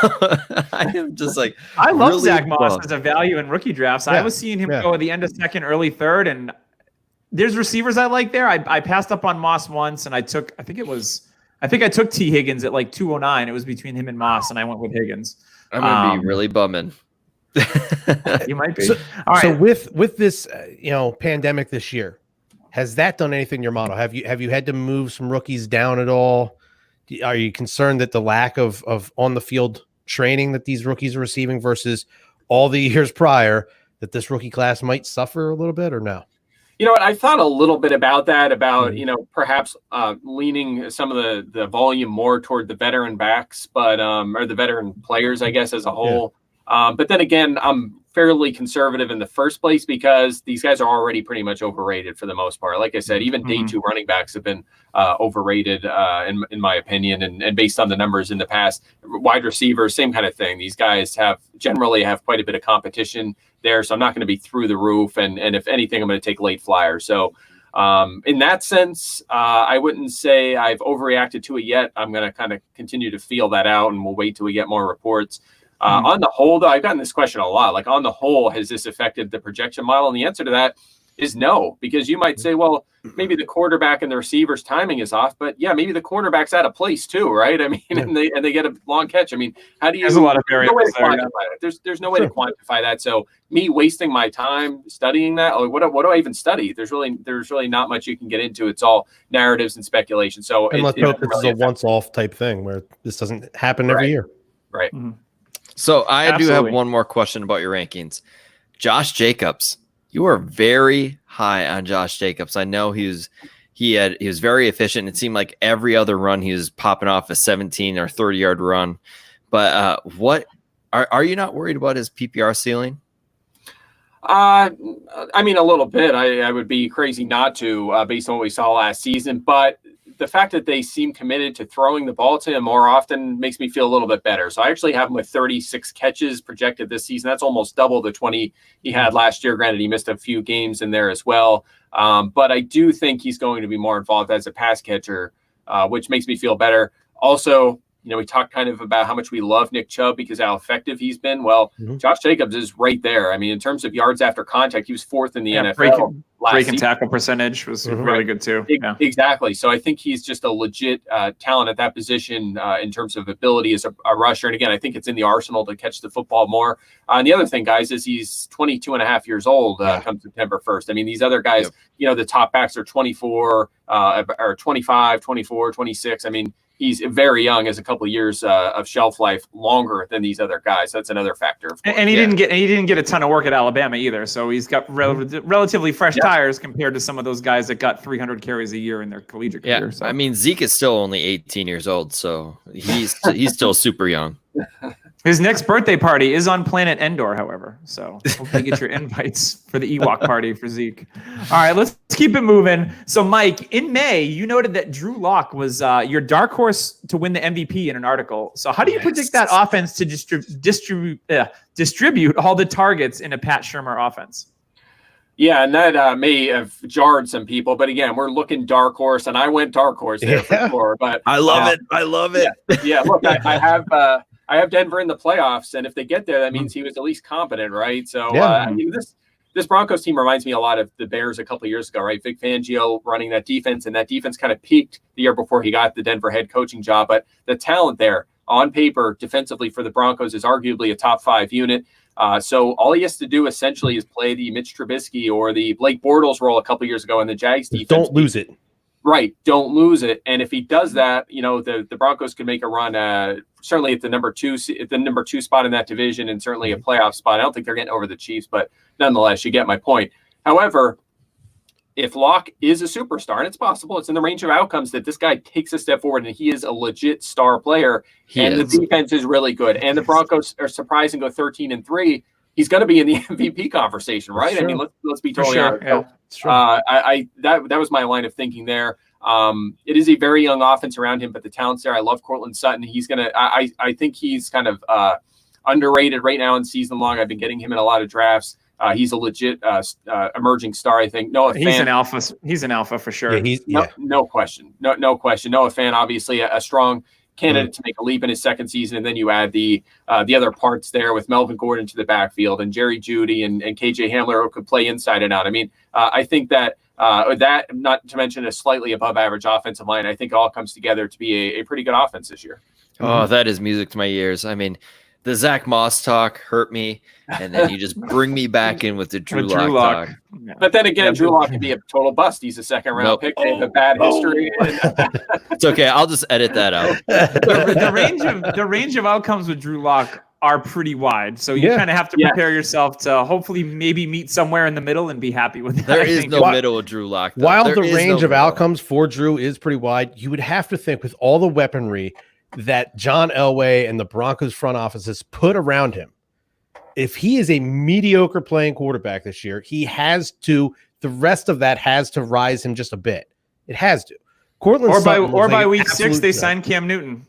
S3: I am just like,
S1: I love really Zac Moss as a value in rookie drafts. Yeah. I was seeing him go at the end of second, early third, and there's receivers I like there. I passed up on Moss once, and I think I took T Higgins at like 209. It was between him and Moss, and I went with Higgins.
S3: I'm gonna be really bumming.
S1: You might be.
S4: So, all right. So with this pandemic this year, has that done anything in your model? Have you had to move some rookies down at all? Are you concerned that the lack of on the field training that these rookies are receiving versus all the years prior, that this rookie class might suffer a little bit, or no?
S2: You know what? I thought a little bit about that, perhaps leaning some of the volume more toward the veteran backs, but or the veteran players, I guess, as a whole. But then again, I'm fairly conservative in the first place because these guys are already pretty much overrated for the most part. Like I said, even day two running backs have been overrated in my opinion, and based on the numbers in the past. Wide receivers, same kind of thing. These guys generally have quite a bit of competition there, so I'm not going to be through the roof. And if anything, I'm going to take late flyers. So in that sense, I wouldn't say I've overreacted to it yet. I'm going to kind of continue to feel that out, and we'll wait till we get more reports. On the whole, though, I've gotten this question a lot. Like, on the whole, has this affected the projection model? And the answer to that is no, because you might say, well, maybe the quarterback and the receiver's timing is off, but yeah, maybe the cornerback's out of place too, right? I mean, and they get a long catch. I mean, how do you?
S1: There's a lot of variables there.
S2: There's no way to quantify that. So me wasting my time studying that, what do I even study? There's really not much you can get into. It's all narratives and speculation. So
S4: and let's hope this is a once-off type thing where this doesn't happen every year.
S2: Right.
S3: Mm-hmm. So I do have one more question about your rankings. Josh Jacobs, you are very high on Josh Jacobs. I know he was very efficient. It seemed like every other run he was popping off a 17 or 30-yard run. But what are you not worried about his PPR ceiling?
S2: I mean, a little bit. I would be crazy not to, based on what we saw last season. But the fact that they seem committed to throwing the ball to him more often makes me feel a little bit better. So I actually have him with 36 catches projected this season. That's almost double the 20 he had last year. Granted, he missed a few games in there as well. But I do think he's going to be more involved as a pass catcher, which makes me feel better. Also, we talked kind of about how much we love Nick Chubb because how effective he's been. Well, Josh Jacobs is right there. I mean, in terms of yards after contact, he was fourth in the NFL.
S1: Break and tackle percentage was really good too.
S2: Exactly. So I think he's just a legit talent at that position in terms of ability as a rusher. And again, I think it's in the arsenal to catch the football more. And the other thing, guys, is he's 22 and a half years old come September 1st. I mean, these other guys, the top backs are 24 or 25, 24, 26. I mean, he's very young, has a couple of years of shelf life longer than these other guys. That's another factor.
S1: And he didn't get a ton of work at Alabama either. So he's got relatively fresh tires compared to some of those guys that got 300 carries a year in their collegiate career. So.
S3: I mean, Zeke is still only 18 years old, so he's still super young.
S1: His next birthday party is on planet Endor, however. So hopefully get your invites for the Ewok party for Zeke. All right, let's keep it moving. So, Mike, in May, you noted that Drew Locke was your dark horse to win the MVP in an article. So how do you predict that offense to distribute all the targets in a Pat Shurmur offense?
S2: Yeah, and that may have jarred some people. But again, we're looking dark horse, and I went dark horse there for sure. But
S3: I love it. I love it.
S2: Yeah, look, I have Denver in the playoffs, and if they get there, that means he was at least competent, right? So I mean, this Broncos team reminds me a lot of the Bears a couple of years ago, right? Vic Fangio running that defense, and that defense kind of peaked the year before he got the Denver head coaching job. But the talent there on paper defensively for the Broncos is arguably a top 5 unit. So all he has to do essentially is play the Mitch Trubisky or the Blake Bortles role a couple of years ago in the Jags defense.
S4: Don't lose it.
S2: Right. Don't lose it. And if he does that, the Broncos could make a run certainly at the number 2 spot in that division, and certainly a playoff spot. I don't think they're getting over the Chiefs, but nonetheless, you get my point. However, if Locke is a superstar, and it's possible, it's in the range of outcomes that this guy takes a step forward and he is a legit star player, the defense is really good, and the Broncos are surprised and go 13-3, he's going to be in the MVP conversation, right?
S4: Sure.
S2: I mean, let's be totally honest.
S1: Yeah.
S2: That was my line of thinking there. It is a very young offense around him, but the talent's there. I love Cortland Sutton. He's gonna. I think he's kind of underrated right now in season long. I've been getting him in a lot of drafts. He's a legit emerging star. I think Noah.
S1: He's an alpha. He's an alpha for sure.
S2: No question. No question. Noah Fant, obviously a strong candidate to make a leap in his second season, and then you add the other parts there with Melvin Gordon to the backfield and Jerry Jeudy and KJ Hamler, who could play inside and out. I mean, I think that not to mention a slightly above average offensive line, I think it all comes together to be a pretty good offense this year.
S3: Oh, that is music to my ears. I mean, the Zac Moss talk hurt me, and then you just bring me back in with the Drew Locke talk.
S1: Yeah.
S2: But then again, Drew Locke could be a total bust. He's a second-round pick. They have a bad history.
S3: It's okay. I'll just edit that out.
S1: The range of outcomes with Drew Locke are pretty wide, so you kind of have to prepare yourself to hopefully maybe meet somewhere in the middle and be happy with that.
S3: There is no middle with Drew Locke.
S4: While the range of outcomes for Drew is pretty wide, you would have to think with all the weaponry that John Elway and the Broncos front offices put around him, if he is a mediocre playing quarterback this year, the rest of that has to rise him just a bit. It has to. Cortland
S1: by week 6, they signed Cam Newton.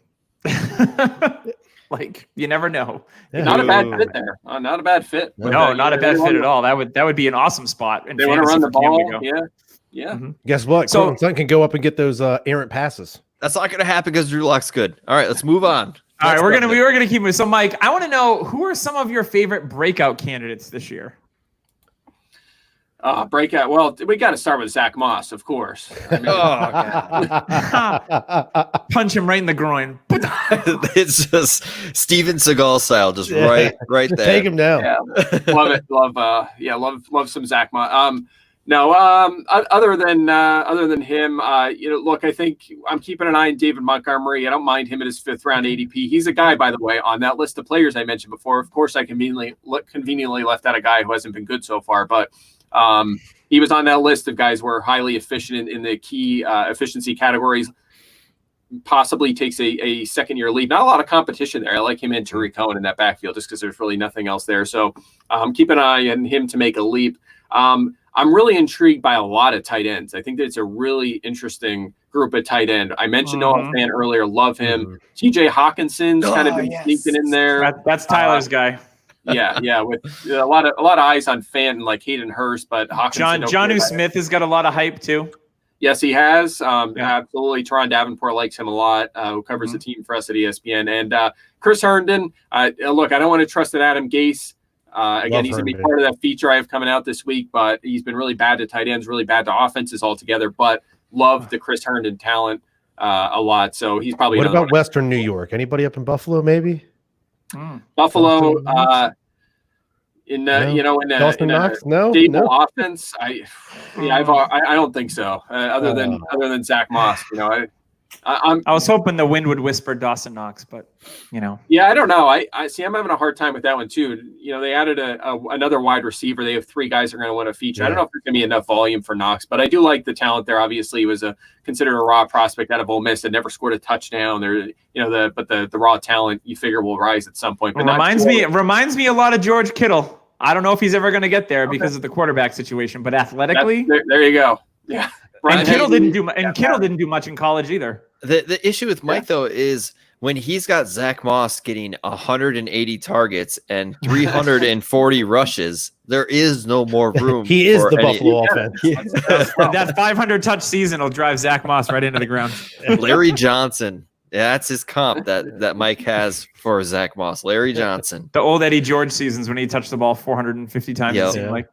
S1: Like, you never know.
S2: Yeah. Not a bad fit there. Not a bad fit.
S1: No, not a bad fit at all. That would be an awesome spot.
S2: They want to run the ball. Yeah.
S1: Mm-hmm.
S4: Guess what? So, Cortland Sutton can go up and get those errant passes.
S3: That's not going to happen because Drew Locke's good. All right, let's move on.
S1: All right, we're gonna keep moving. So, Mike, I want to know, who are some of your favorite breakout candidates this year?
S2: Breakout. Well, we got to start with Zac Moss, of course. I mean,
S1: punch him right in the groin.
S3: It's just Steven Seagal style, just right there.
S4: Take him down.
S2: Yeah. Love it. Love some Zac Moss. Other than him, look, I think I'm keeping an eye on David Montgomery. I don't mind him at his 5th round ADP. He's a guy, by the way, on that list of players I mentioned before. Of course, I conveniently left out a guy who hasn't been good so far, but he was on that list of guys who are highly efficient in the key efficiency categories. Possibly takes a second-year lead. Not a lot of competition there. I like him and Tariq Cohen in that backfield just because there's really nothing else there. So keep an eye on him to make a leap. I'm really intrigued by a lot of tight ends. I think that it's a really interesting group of tight end. I mentioned Noah Fant earlier. Love him. TJ Hawkinson's kind of been sneaking in there.
S1: That's Tyler's guy.
S2: Yeah, with a lot of eyes on Fant and like Hayden Hurst, but Hawkinson.
S1: Jonnu Smith has got a lot of hype too.
S2: Yes, he has. Absolutely. Teron Davenport likes him a lot, who covers the team for us at ESPN. And Chris Herndon, look, I don't want to trust that Adam Gase. Again, he's going to be part of that feature I have coming out this week, but he's been really bad to tight ends, really bad to offenses altogether, but love the Chris Herndon talent a lot. So he's probably.
S4: What about Western New York? Anybody up in Buffalo, maybe?
S2: Buffalo, in a stable offense. I don't think so. Other than Zac Moss,
S1: I was hoping the wind would whisper Dawson Knox, but
S2: Yeah, I don't know. I see. I'm having a hard time with that one too. They added another wide receiver. They have 3 guys that are going to win a feature. Yeah. I don't know if there's going to be enough volume for Knox, but I do like the talent there. Obviously, he was considered a raw prospect out of Ole Miss that never scored a touchdown. There, the raw talent you figure will rise at some point. But
S1: it reminds me a lot of George Kittle. I don't know if he's ever going to get there because of the quarterback situation, but athletically,
S2: there you go. Yeah.
S1: And Kittle didn't do much in college either.
S3: The issue with Mike though is when he's got Zac Moss getting 180 targets and 340 rushes, there is no more room.
S4: He is the Buffalo offense.
S1: That 500 touch season will drive Zac Moss right into the ground.
S3: Larry Johnson. Yeah, that's his comp that Mike has for Zac Moss. Larry Johnson.
S1: The old Eddie George seasons when he touched the ball 450 times. It seemed like.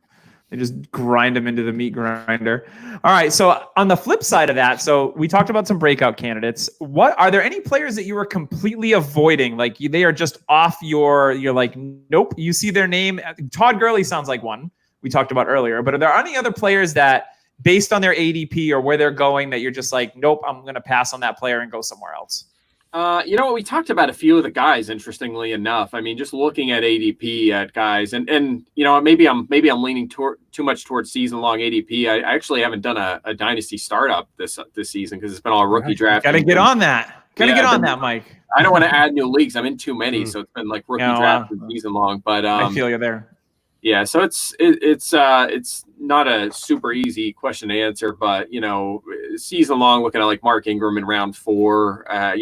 S1: They just grind them into the meat grinder. All right. So on the flip side of that, so we talked about some breakout candidates. Are there any players that you were completely avoiding? Like they are just off you're like, nope. You see their name. Todd Gurley sounds like one we talked about earlier, but are there any other players that based on their ADP or where they're going that you're just like, nope, I'm going to pass on that player and go somewhere else?
S2: We talked about a few of the guys, interestingly enough. I mean, just looking at ADP at guys and maybe I'm leaning too much towards season long ADP. I actually haven't done a dynasty startup this season because it's been all rookie draft.
S1: Got to get on that. Get on that, Mike.
S2: I don't want to add new leagues. I'm in too many, so it's been like rookie draft and season long. But
S1: I feel you there.
S2: Yeah, so it's not a super easy question to answer, but season long, looking at like Mark Ingram in round 4,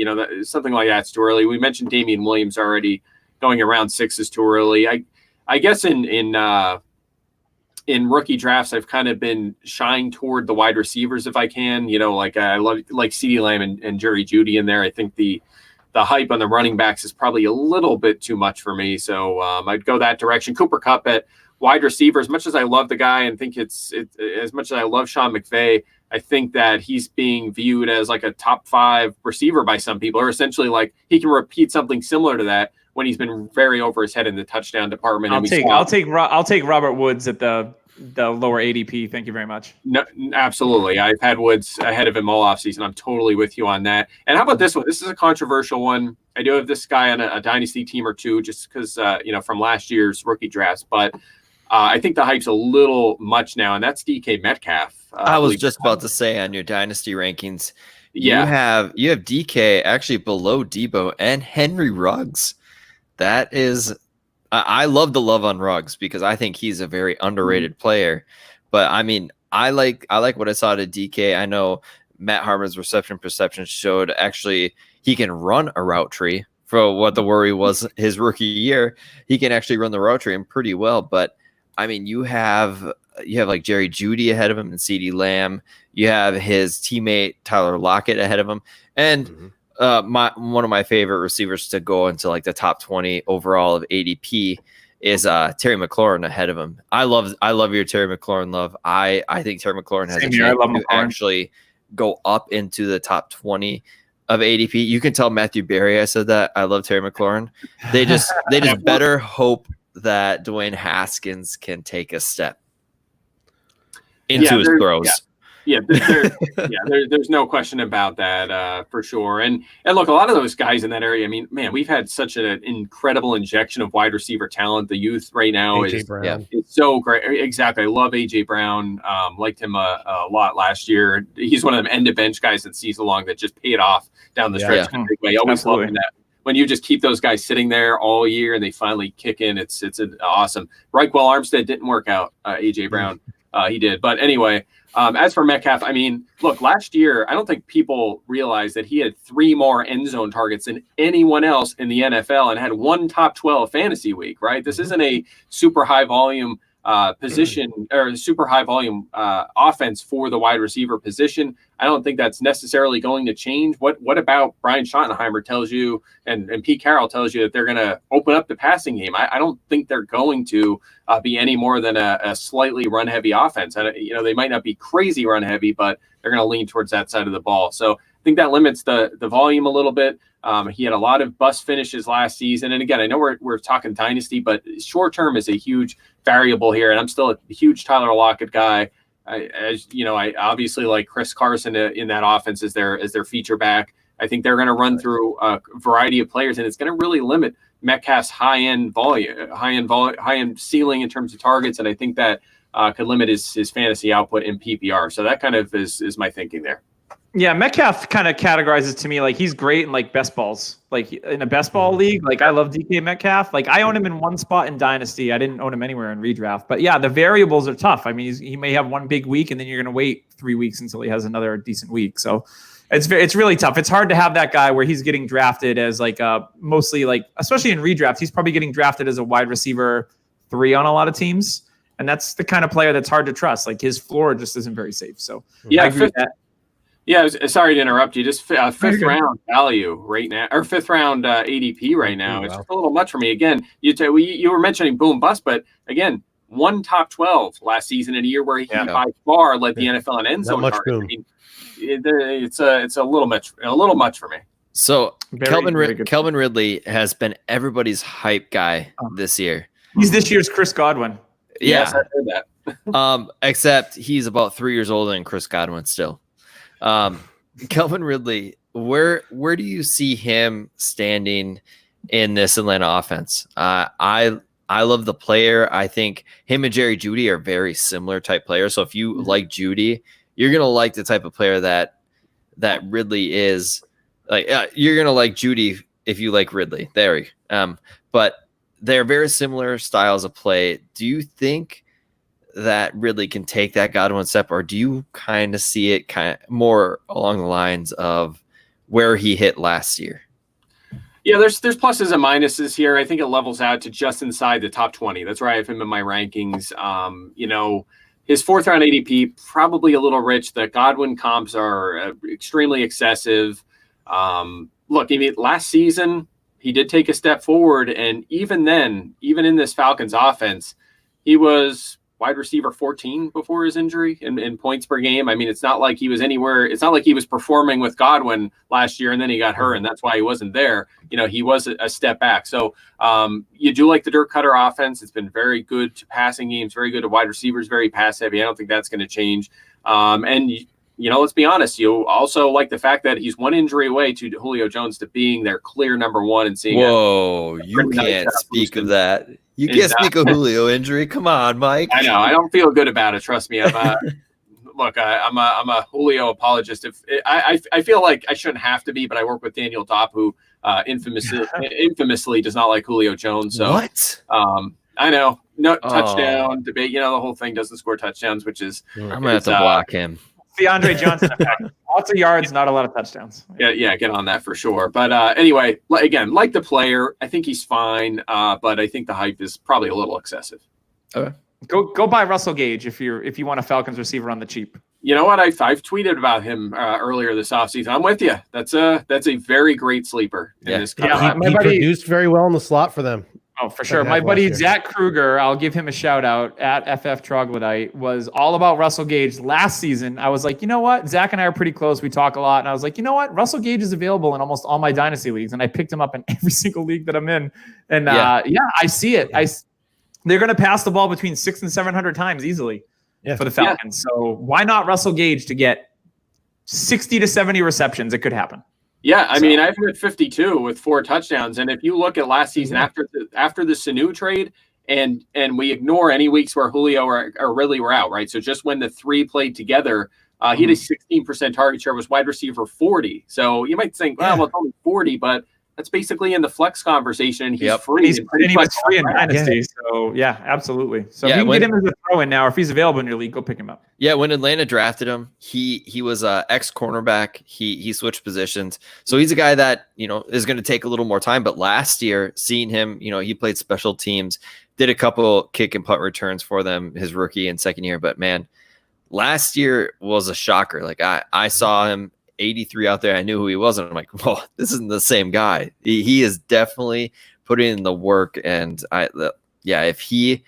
S2: something like that's too early. We mentioned Damian Williams already. Going in round 6 is too early. I guess in rookie drafts, I've kind of been shying toward the wide receivers if I can. I love CeeDee Lamb and Jerry Jeudy in there. I think the hype on the running backs is probably a little bit too much for me. So I'd go that direction. Cooper Kupp at wide receiver, as much as I love the guy and think it's as much as I love Sean McVay, I think that he's being viewed as like a top 5 receiver by some people, or essentially like he can repeat something similar to that when he's been very over his head in the touchdown department.
S1: I'll take Robert Woods at the lower ADP. Thank you very much.
S2: No, absolutely. I've had Woods ahead of him all offseason. I'm totally with you on that. And how about this one? This is a controversial one. I do have this guy on a dynasty team or two just because, from last year's rookie drafts. But I think the hype's a little much now, and that's DK Metcalf.
S3: I was just about to say on your dynasty rankings, you have DK actually below Debo and Henry Ruggs. That is – I love the love on Ruggs because I think he's a very underrated player. But I mean, I like what I saw to DK. I know Matt Harmon's reception perception showed actually he can run a route tree for what the worry was his rookie year. He can actually run the route tree and pretty well. But I mean, you have like Jerry Jeudy ahead of him and CeeDee Lamb. You have his teammate Tyler Lockett ahead of him, and one of my favorite receivers to go into like the top 20 overall of ADP is Terry McLaurin ahead of him. I love your Terry McLaurin love. I think Terry McLaurin has a chance to actually go up into the top 20 of ADP. You can tell Matthew Berry I said that. I love Terry McLaurin. They just better hope that Dwayne Haskins can take a step into his throws.
S2: Yeah, there's no question about that for sure. And look, a lot of those guys in that area, I mean, man, we've had such an incredible injection of wide receiver talent. The youth right now is so great. Exactly. I love AJ Brown. Liked him a lot last year. He's one of them end of bench guys that season long that just paid off down the stretch in a big way. Always loving that. When you just keep those guys sitting there all year and they finally kick in, it's an awesome. Reichwell Armstead didn't work out. AJ Brown, he did. But anyway, as for Metcalf, I mean, look, last year, I don't think people realized that he had 3 more end zone targets than anyone else in the NFL and had 1 top 12 fantasy week, right? This isn't a super high volume position or super high volume offense for the wide receiver position. I don't think that's necessarily going to change. What about Brian Schottenheimer tells you and Pete Carroll tells you that they're going to open up the passing game? I don't think they're going to be any more than a slightly run heavy offense. And, they might not be crazy run heavy, but they're going to lean towards that side of the ball. So I think that limits the volume a little bit. He had a lot of bust finishes last season. And again, I know we're talking dynasty, but short term is a huge variable here. And I'm still a huge Tyler Lockett guy. as you know, I obviously like Chris Carson in that offense as their feature back. I think they're going to run through a variety of players, and it's going to really limit Metcalf's high-end ceiling in terms of targets, and I think that could limit his fantasy output in PPR. So that kind of is my thinking there.
S1: Yeah, Metcalf kind of categorizes to me like he's great in like best balls. Like in a best ball league, like I love DK Metcalf. Like I own him in one spot in Dynasty. I didn't own him anywhere in redraft. But yeah, the variables are tough. I mean, he may have one big week and then you're going to wait 3 weeks until he has another decent week. So it's really tough. It's hard to have that guy where he's getting drafted as like mostly like, especially in redraft, he's probably getting drafted as a wide receiver 3 on a lot of teams. And that's the kind of player that's hard to trust. Like his floor just isn't very safe. So
S2: yeah,
S1: I agree with that.
S2: Yeah, sorry to interrupt you. Just fifth round value right now, or fifth round ADP right now. It's just a little much for me. Again, you were mentioning boom bust, but again, one top 12 last season in a year where he by far led the NFL in end zone targets. I mean, it's a little much for me.
S3: So Kelvin Ridley has been everybody's hype guy this year.
S1: He's this year's Chris Godwin.
S2: Yeah. Yes, I heard
S3: that. Except he's about 3 years older than Chris Godwin still. Kelvin Ridley, where do you see him standing in this Atlanta offense? I love the player. I think him and Jerry Jeudy are very similar type players. So if you like Jeudy, you're gonna like the type of player that Ridley is. Like you're gonna like Jeudy if you like Ridley. But they're very similar styles of play. Do you think that Ridley can take that Godwin step, or do you kind of see it kind of more along the lines of where he hit last year?
S2: Yeah, there's pluses and minuses here. I think it levels out to just inside the top 20. That's where I have him in my rankings. His fourth round ADP, probably a little rich. The Godwin comps are extremely excessive. Look, I mean, last season, he did take a step forward. And even then, even in this Falcons offense, he was wide receiver 14 before his injury in points per game. I mean, it's not like he was anywhere. It's not like he was performing with Godwin last year and then he got hurt and that's why he wasn't there. He was a step back. So you do like the Dirk Cutter offense. It's been very good to passing games, very good to wide receivers, very pass heavy. I don't think that's going to change. Let's be honest. You also like the fact that he's one injury away to Julio Jones to being their clear number one and seeing.
S3: Whoa, you can't speak of that. You can't speak of Julio injury. Come on, Mike.
S2: I know. I don't feel good about it. Trust me. I'm a Julio apologist. I feel like I shouldn't have to be, but I work with Daniel Dopp, who infamously does not like Julio Jones. So
S3: what?
S2: I know. No touchdown debate. The whole thing doesn't score touchdowns, which is
S3: I'm gonna have to block him.
S1: DeAndre Johnson effect. Lots of yards, not a lot of touchdowns.
S2: Yeah, get on that for sure. But anyway, again, like the player, I think he's fine. But I think the hype is probably a little excessive.
S3: Okay.
S1: Go buy Russell Gage if you want a Falcons receiver on the cheap.
S2: You know what? I've tweeted about him earlier this offseason. I'm with you. That's a very great sleeper in this country.
S4: Yeah, he produced very well in the slot for them.
S1: Oh, for sure. My buddy Zach Kruger, I'll give him a shout out at FF Troglodyte, was all about Russell Gage last season. I was like, you know what? Zach and I are pretty close. We talk a lot. And I was like, you know what? Russell Gage is available in almost all my dynasty leagues. And I picked him up in every single league that I'm in. And I see it. They're going to pass the ball between 600 and 700 times easily for the Falcons. Yeah. So why not Russell Gage to get 60 to 70 receptions? It could happen.
S2: Yeah, I mean, I've hit 52 with 4 touchdowns, and if you look at last season after the Sanu trade, and we ignore any weeks where Julio or Ridley were out, right? So just when the 3 played together, he had a 16% target share, was wide receiver 40. So you might think, well, it's only 40, but that's basically in the flex conversation. And he's free.
S1: He was free in Dynasty. So, yeah, absolutely. So if you can get him as a throw-in now, or if he's available in your league, go pick him up.
S3: Yeah, when Atlanta drafted him, he was a ex-cornerback. He switched positions. So he's a guy that, is going to take a little more time. But last year, seeing him, he played special teams, did a couple kick and punt returns for them his rookie and second year. But, man, last year was a shocker. Like, I saw him 83 out there. I knew who he was, and I'm like, well, this isn't the same guy. He is definitely putting in the work, and if he's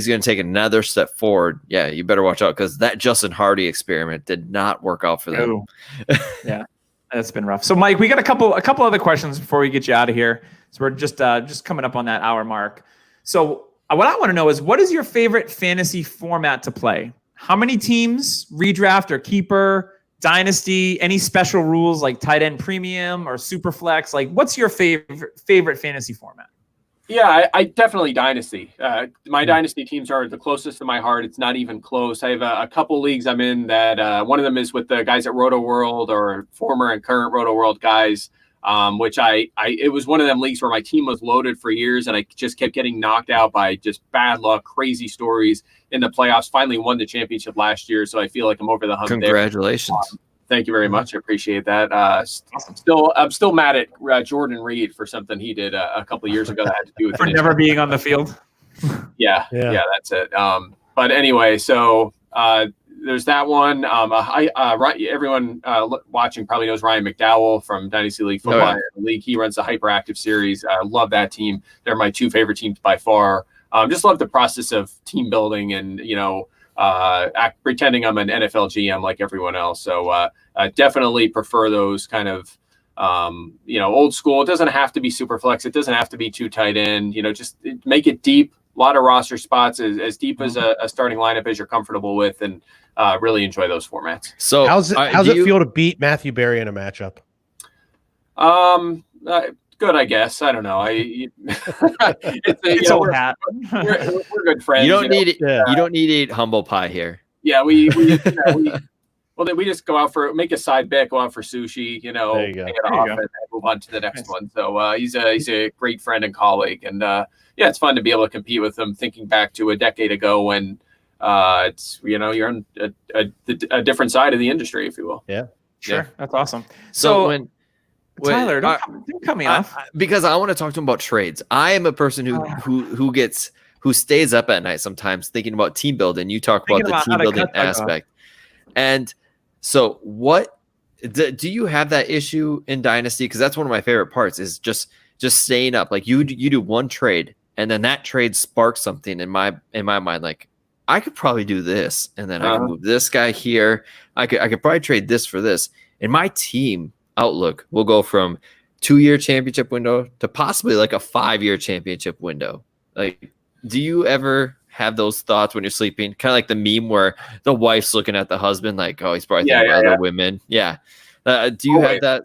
S3: going to take another step forward, you better watch out, because that Justin Hardy experiment did not work out for them.
S1: Yeah, that's been rough. So, Mike, we got a couple other questions before we get you out of here. So we're just coming up on that hour mark. So what I want to know is, what is your favorite fantasy format to play? how many teams, redraft or keeper, dynasty, any special rules like tight end premium or super flex? Like, what's your favorite fantasy format?
S2: Yeah, I definitely dynasty. My dynasty teams are the closest to my heart. It's not even close. I have a couple leagues I'm in that one of them is with the guys at Roto World or former and current Roto World guys, which it was one of them leagues where my team was loaded for years and I just kept getting knocked out by just bad luck, crazy stories in the playoffs. Finally won the championship last year, so I feel like I'm over the hump.
S3: Congratulations.
S2: Thank you very much. I appreciate that. I'm still mad at Jordan Reed for something he did a couple of years ago that had to do with
S1: for never being on the field.
S2: Yeah, that's it. But anyway, so there's that one. Everyone watching probably knows Ryan McDowell from Dynasty League Football League. He runs the Hyperactive series. I love that team. They're my two favorite teams by far. Just love the process of team building and pretending I'm an NFL GM like everyone else. So definitely prefer those kind of old school. It doesn't have to be super flex. It doesn't have to be too tight end. Just make it deep. A lot of roster spots, as deep as a starting lineup as you're comfortable with, and really enjoy those formats.
S4: So how's it feel to beat Matthew Berry in a matchup?
S2: Good, I guess. I don't know.
S1: It's old hat.
S2: We're good friends.
S3: You don't need it. You don't need to eat humble pie here.
S2: Yeah, then we just go out make a side bet, go out for sushi, pay it off and move on to the next one. So he's a great friend and colleague, and it's fun to be able to compete with him. Thinking back to a decade ago when you're on a different side of the industry, if you will.
S1: Yeah, sure, that's awesome.
S3: So when
S1: Tyler, don't cut me off,
S3: because I want to talk to him about trades. I am a person who stays up at night sometimes thinking about team building. You talk about the team building aspect. And so what do you have that issue in Dynasty? Because that's one of my favorite parts is just staying up. Like you do one trade and then that trade sparks something in my mind. Like I could probably do this and then I can move this guy here. I could probably trade this for this. And my team outlook will go from 2-year championship window to possibly like a 5-year championship window. Like, do you ever have those thoughts when you're sleeping? Kind of like the meme where the wife's looking at the husband like, oh, he's probably thinking about other women. Yeah. Do you have that?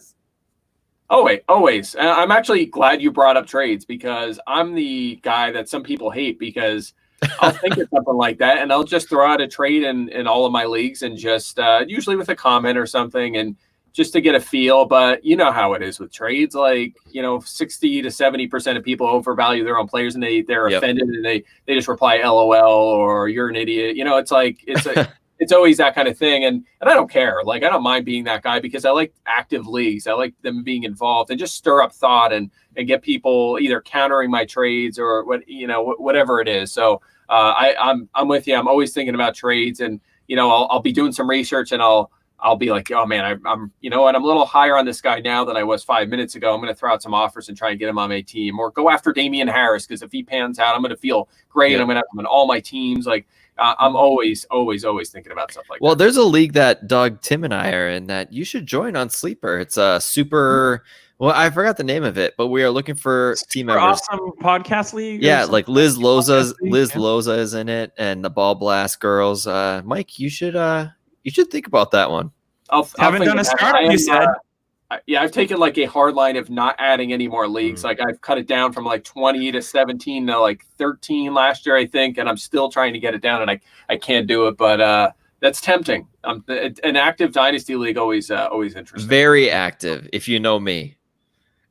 S2: Always. I'm actually glad you brought up trades because I'm the guy that some people hate because I'll think of something like that and I'll just throw out a trade in all of my leagues and just usually with a comment or something and just to get a feel. But you know how it is with trades, like 60 to 70% of people overvalue their own players and they're offended and they just reply LOL or you're an idiot. It's always that kind of thing. And I don't care. Like, I don't mind being that guy because I like active leagues. I like them being involved and just stir up thought and get people either countering my trades or whatever it is. So I'm with you. I'm always thinking about trades and, I'll be doing some research and I'll be like, oh man, I'm I'm a little higher on this guy now than I was 5 minutes ago. I'm going to throw out some offers and try and get him on my team or go after Damien Harris. Cause if he pans out, I'm going to feel great. And I'm going to have him on all my teams. Like, I'm always thinking about stuff like that.
S3: Well, there's a league that Doug, Tim, and I are in that you should join on Sleeper. It's a super. Well, I forgot the name of it, but we are looking for team members.
S1: Awesome podcast league.
S3: Yeah, like Liz Loza is in it, and the Ball Blast girls. Mike, you should think about that one.
S1: Haven't done a startup, you said.
S2: I've taken like a hard line of not adding any more leagues. Like I've cut it down from like 20 to 17 to like 13 last year, I think. And I'm still trying to get it down and I can't do it, but that's tempting. An active dynasty league always interesting.
S3: Very active. If you know me.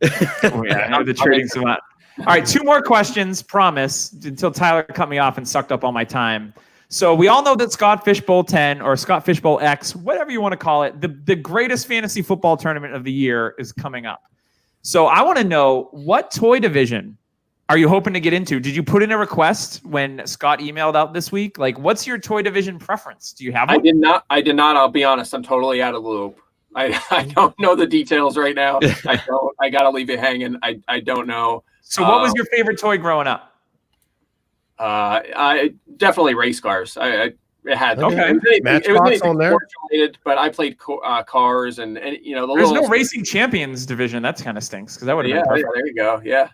S1: I know the trading so much. All right. 2 more questions, promise, until Tyler cut me off and sucked up all my time. So we all know that Scott Fishbowl 10 or Scott Fishbowl X, whatever you want to call it, the greatest fantasy football tournament of the year is coming up. So I want to know, what toy division are you hoping to get into? Did you put in a request when Scott emailed out this week? Like, what's your toy division preference? Do you have one?
S2: I did not. I'll be honest. I'm totally out of the loop. I don't know the details right now. I got to leave it hanging. I don't know.
S1: So what was your favorite toy growing up?
S2: I definitely race cars. It had
S4: Matchbox on there,
S2: related, but I played cars and
S1: there's no racing champions division. That kind of stinks because that would have been perfect.
S2: There you go. Yeah.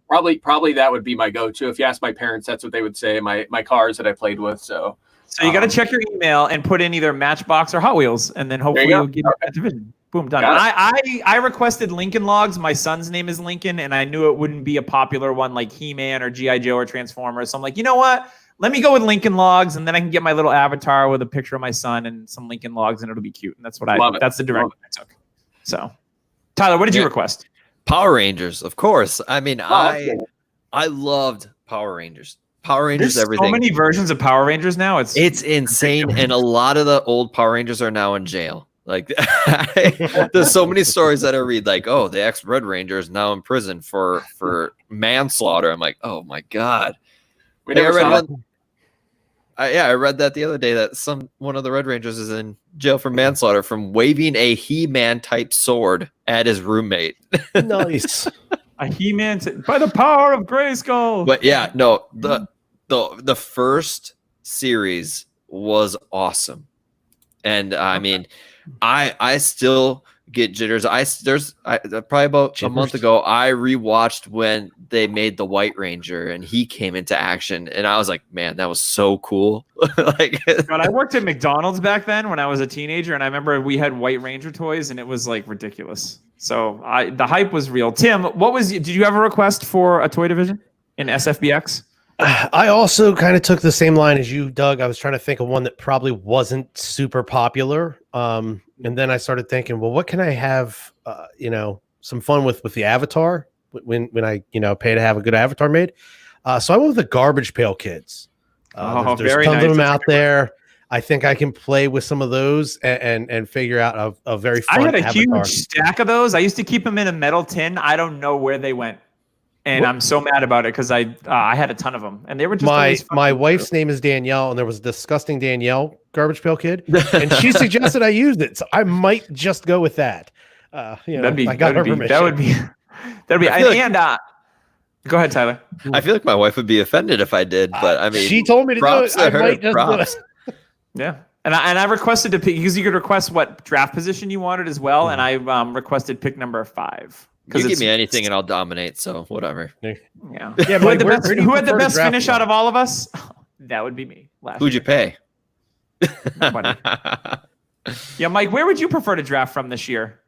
S2: Probably that would be my go-to. If you ask my parents, that's what they would say. My cars that I played with. So
S1: So you got to check your email and put in either Matchbox or Hot Wheels, and then hopefully you'll get that division. Boom, done. I requested Lincoln Logs. My son's name is Lincoln, and I knew it wouldn't be a popular one like He-Man or G.I. Joe or Transformers. So I'm like, you know what? Let me go with Lincoln Logs, and then I can get my little avatar with a picture of my son and some Lincoln Logs, and it'll be cute. And that's what that's the direction I took. So, Tyler, what did you request?
S3: Power Rangers, of course. I mean, I loved Power Rangers. Power Rangers,
S1: There's
S3: everything.
S1: So many versions of Power Rangers now. It's
S3: insane, and a lot of the old Power Rangers are now in jail. Like, there's so many stories that I read, like, oh, the ex-Red Ranger is now in prison for manslaughter. I'm like, oh my god. I read that the other day that one of the Red Rangers is in jail for manslaughter from waving a He-Man type sword at his roommate.
S4: Nice.
S1: A He-Man by the power of Grayskull.
S3: But yeah, no, the first series was awesome. And I mean, I still get jitters. Probably about a month ago, I rewatched when they made the White Ranger and he came into action, and I was like, man, that was so cool. Like,
S1: God, I worked at McDonald's back then when I was a teenager, and I remember we had White Ranger toys, and it was like ridiculous. So the hype was real. Tim, did you have a request for a toy division in SFBX?
S4: I also kind of took the same line as you, Doug. I was trying to think of one that probably wasn't super popular. And then I started thinking, well, what can I have, some fun with the avatar when I, pay to have a good avatar made. So I went with the Garbage Pail Kids. There's
S1: very
S4: tons
S1: nice.
S4: of them out there. I think I can play with some of those and figure out a very fun
S1: I had a
S4: avatar.
S1: huge stack of those. I used to keep them in a metal tin. I don't know where they went. And I'm so mad about it because I had a ton of them, and they were just
S4: my wife's name is Danielle, and there was a disgusting Danielle Garbage Pail Kid, and she suggested I used it, so I might just go with that. That'd be. Go ahead, Tyler.
S3: I feel like my wife would be offended if I did, but I mean,
S4: she told me to do it. I might just do it.
S1: Yeah, and I requested to pick because you could request what draft position you wanted as well, and I requested pick number 5.
S3: You give me anything and I'll dominate, so whatever.
S1: Yeah. Who had the best finish out of all of us? That would be me.
S3: Who'd you pay?
S1: Nobody. Yeah, Mike, where would you prefer to draft from this year?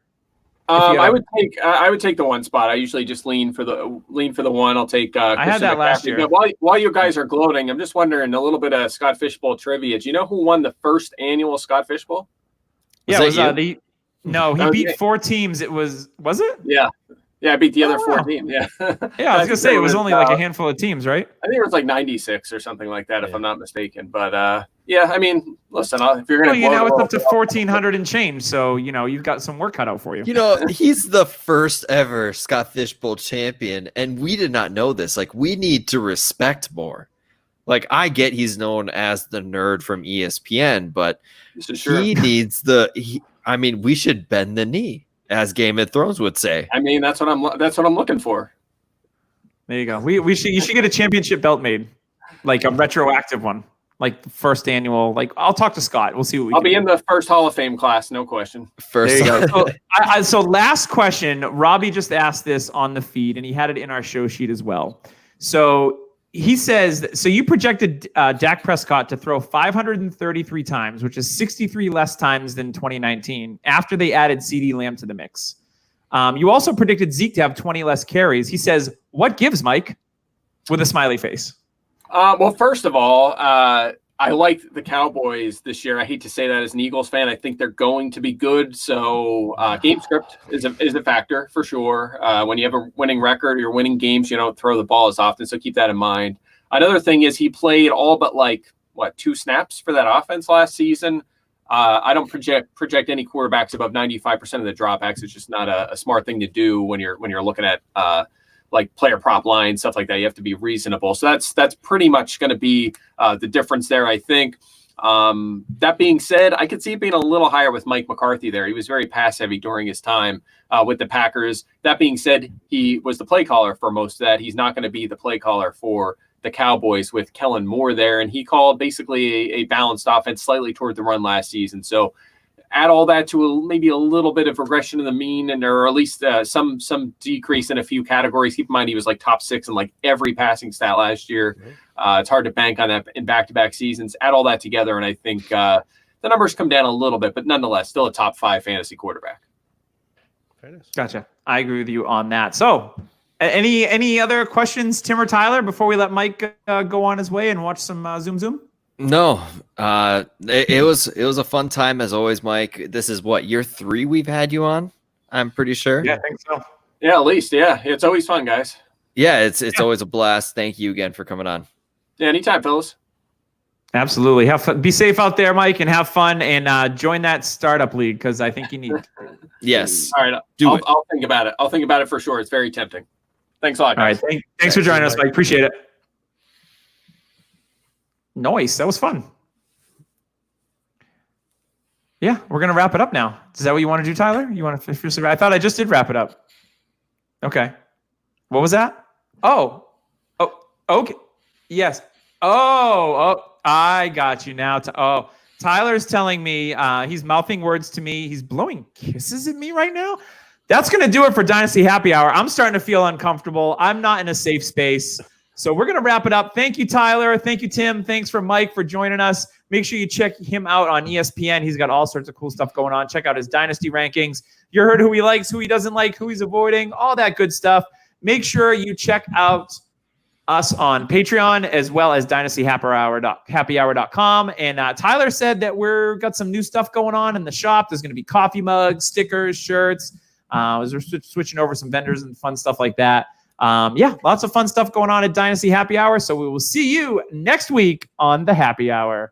S2: I would take the one spot. I usually just lean for the one. I'll take.
S1: I had that last year.
S2: While you guys are gloating, I'm just wondering a little bit of Scott Fishbowl trivia. Do you know who won the first annual Scott Fishbowl?
S1: Yeah, he beat 4 teams. Was it?
S2: Yeah, I beat the other 4 teams. Yeah.
S1: Yeah, I was gonna say it was only like a handful of teams, right?
S2: I think it was like 96 or something like that, if I'm not mistaken. But yeah, I mean, listen, if you're gonna,
S1: it's up to 1,400 and change, so you've got some work cut out for you.
S3: He's the first ever Scott Fishbowl champion, and we did not know this. Like, we need to respect more. Like, I get he's known as the nerd from ESPN, but he needs we should bend the knee, as Game of Thrones would say.
S2: I mean, that's what I'm looking for.
S1: There you go. You should get a championship belt made, like a retroactive one, like the first annual. Like, I'll talk to Scott. We'll see what
S2: I'll be in the first Hall of Fame class, no question.
S3: First.
S1: There you go. So last question. Robbie just asked this on the feed, and he had it in our show sheet as well. So he says, so you projected Dak Prescott to throw 533 times, which is 63 less times than 2019, after they added CeeDee Lamb to the mix. You also predicted Zeke to have 20 less carries. He says, what gives, Mike? With a smiley face.
S2: Well, first of all, I like the Cowboys this year. I hate to say that as an Eagles fan. I think they're going to be good. So game script is a factor for sure. When you have a winning record, you're winning games, you don't throw the ball as often. So keep that in mind. Another thing is he played all but 2 snaps for that offense last season. I don't project any quarterbacks above 95% of the dropbacks. It's just not a smart thing to do when you're looking at player prop line, stuff like that. You have to be reasonable. So that's pretty much going to be the difference there, I think. That being said, I could see it being a little higher with Mike McCarthy there. He was very pass heavy during his time with the Packers. That being said, he was the play caller for most of that. He's not going to be the play caller for the Cowboys with Kellen Moore there. And he called basically a balanced offense slightly toward the run last season. So add all that to maybe a little bit of regression to the mean, or at least some decrease in a few categories. Keep in mind he was like top 6 in like every passing stat last year. It's hard to bank on that in back-to-back seasons. Add all that together, and I think the numbers come down a little bit, but nonetheless, still a top 5 fantasy quarterback.
S1: Gotcha. I agree with you on that. So, any other questions, Tim or Tyler, before we let Mike go on his way and watch some Zoom?
S3: No, it was a fun time as always, Mike. This is what, year 3 we've had you on, I'm pretty sure.
S1: Yeah, I think so.
S2: Yeah, at least. Yeah, it's always fun, guys.
S3: Yeah, it's always a blast. Thank you again for coming on.
S2: Yeah, anytime, fellas.
S1: Absolutely. Have fun. Be safe out there, Mike, and have fun, and join that startup league because I think you need.
S3: Yes.
S2: All right. I'll think about it. I'll think about it for sure. It's very tempting. Thanks a lot, guys.
S1: All right. Thanks for joining us, Mike. Appreciate it. Nice. That was fun. Yeah, we're gonna wrap it up now. Is that what you want to do, Tyler? You want to officially? I thought I just did wrap it up. Okay. What was that? Oh. Okay. Yes. Oh. I got you now. Tyler's telling me he's mouthing words to me. He's blowing kisses at me right now. That's going to do it for Dynasty Happy Hour. I'm starting to feel uncomfortable. I'm not in a safe space. So we're going to wrap it up. Thank you, Tyler. Thank you, Tim. Thanks for Mike for joining us. Make sure you check him out on ESPN. He's got all sorts of cool stuff going on. Check out his Dynasty rankings. You heard who he likes, who he doesn't like, who he's avoiding, all that good stuff. Make sure you check out us on Patreon as well as dynastyhappyhour.com. And Tyler said that we're got some new stuff going on in the shop. There's going to be coffee mugs, stickers, shirts. We're switching over some vendors and fun stuff like that. Yeah, lots of fun stuff going on at Dynasty Happy Hour. So we will see you next week on the Happy Hour.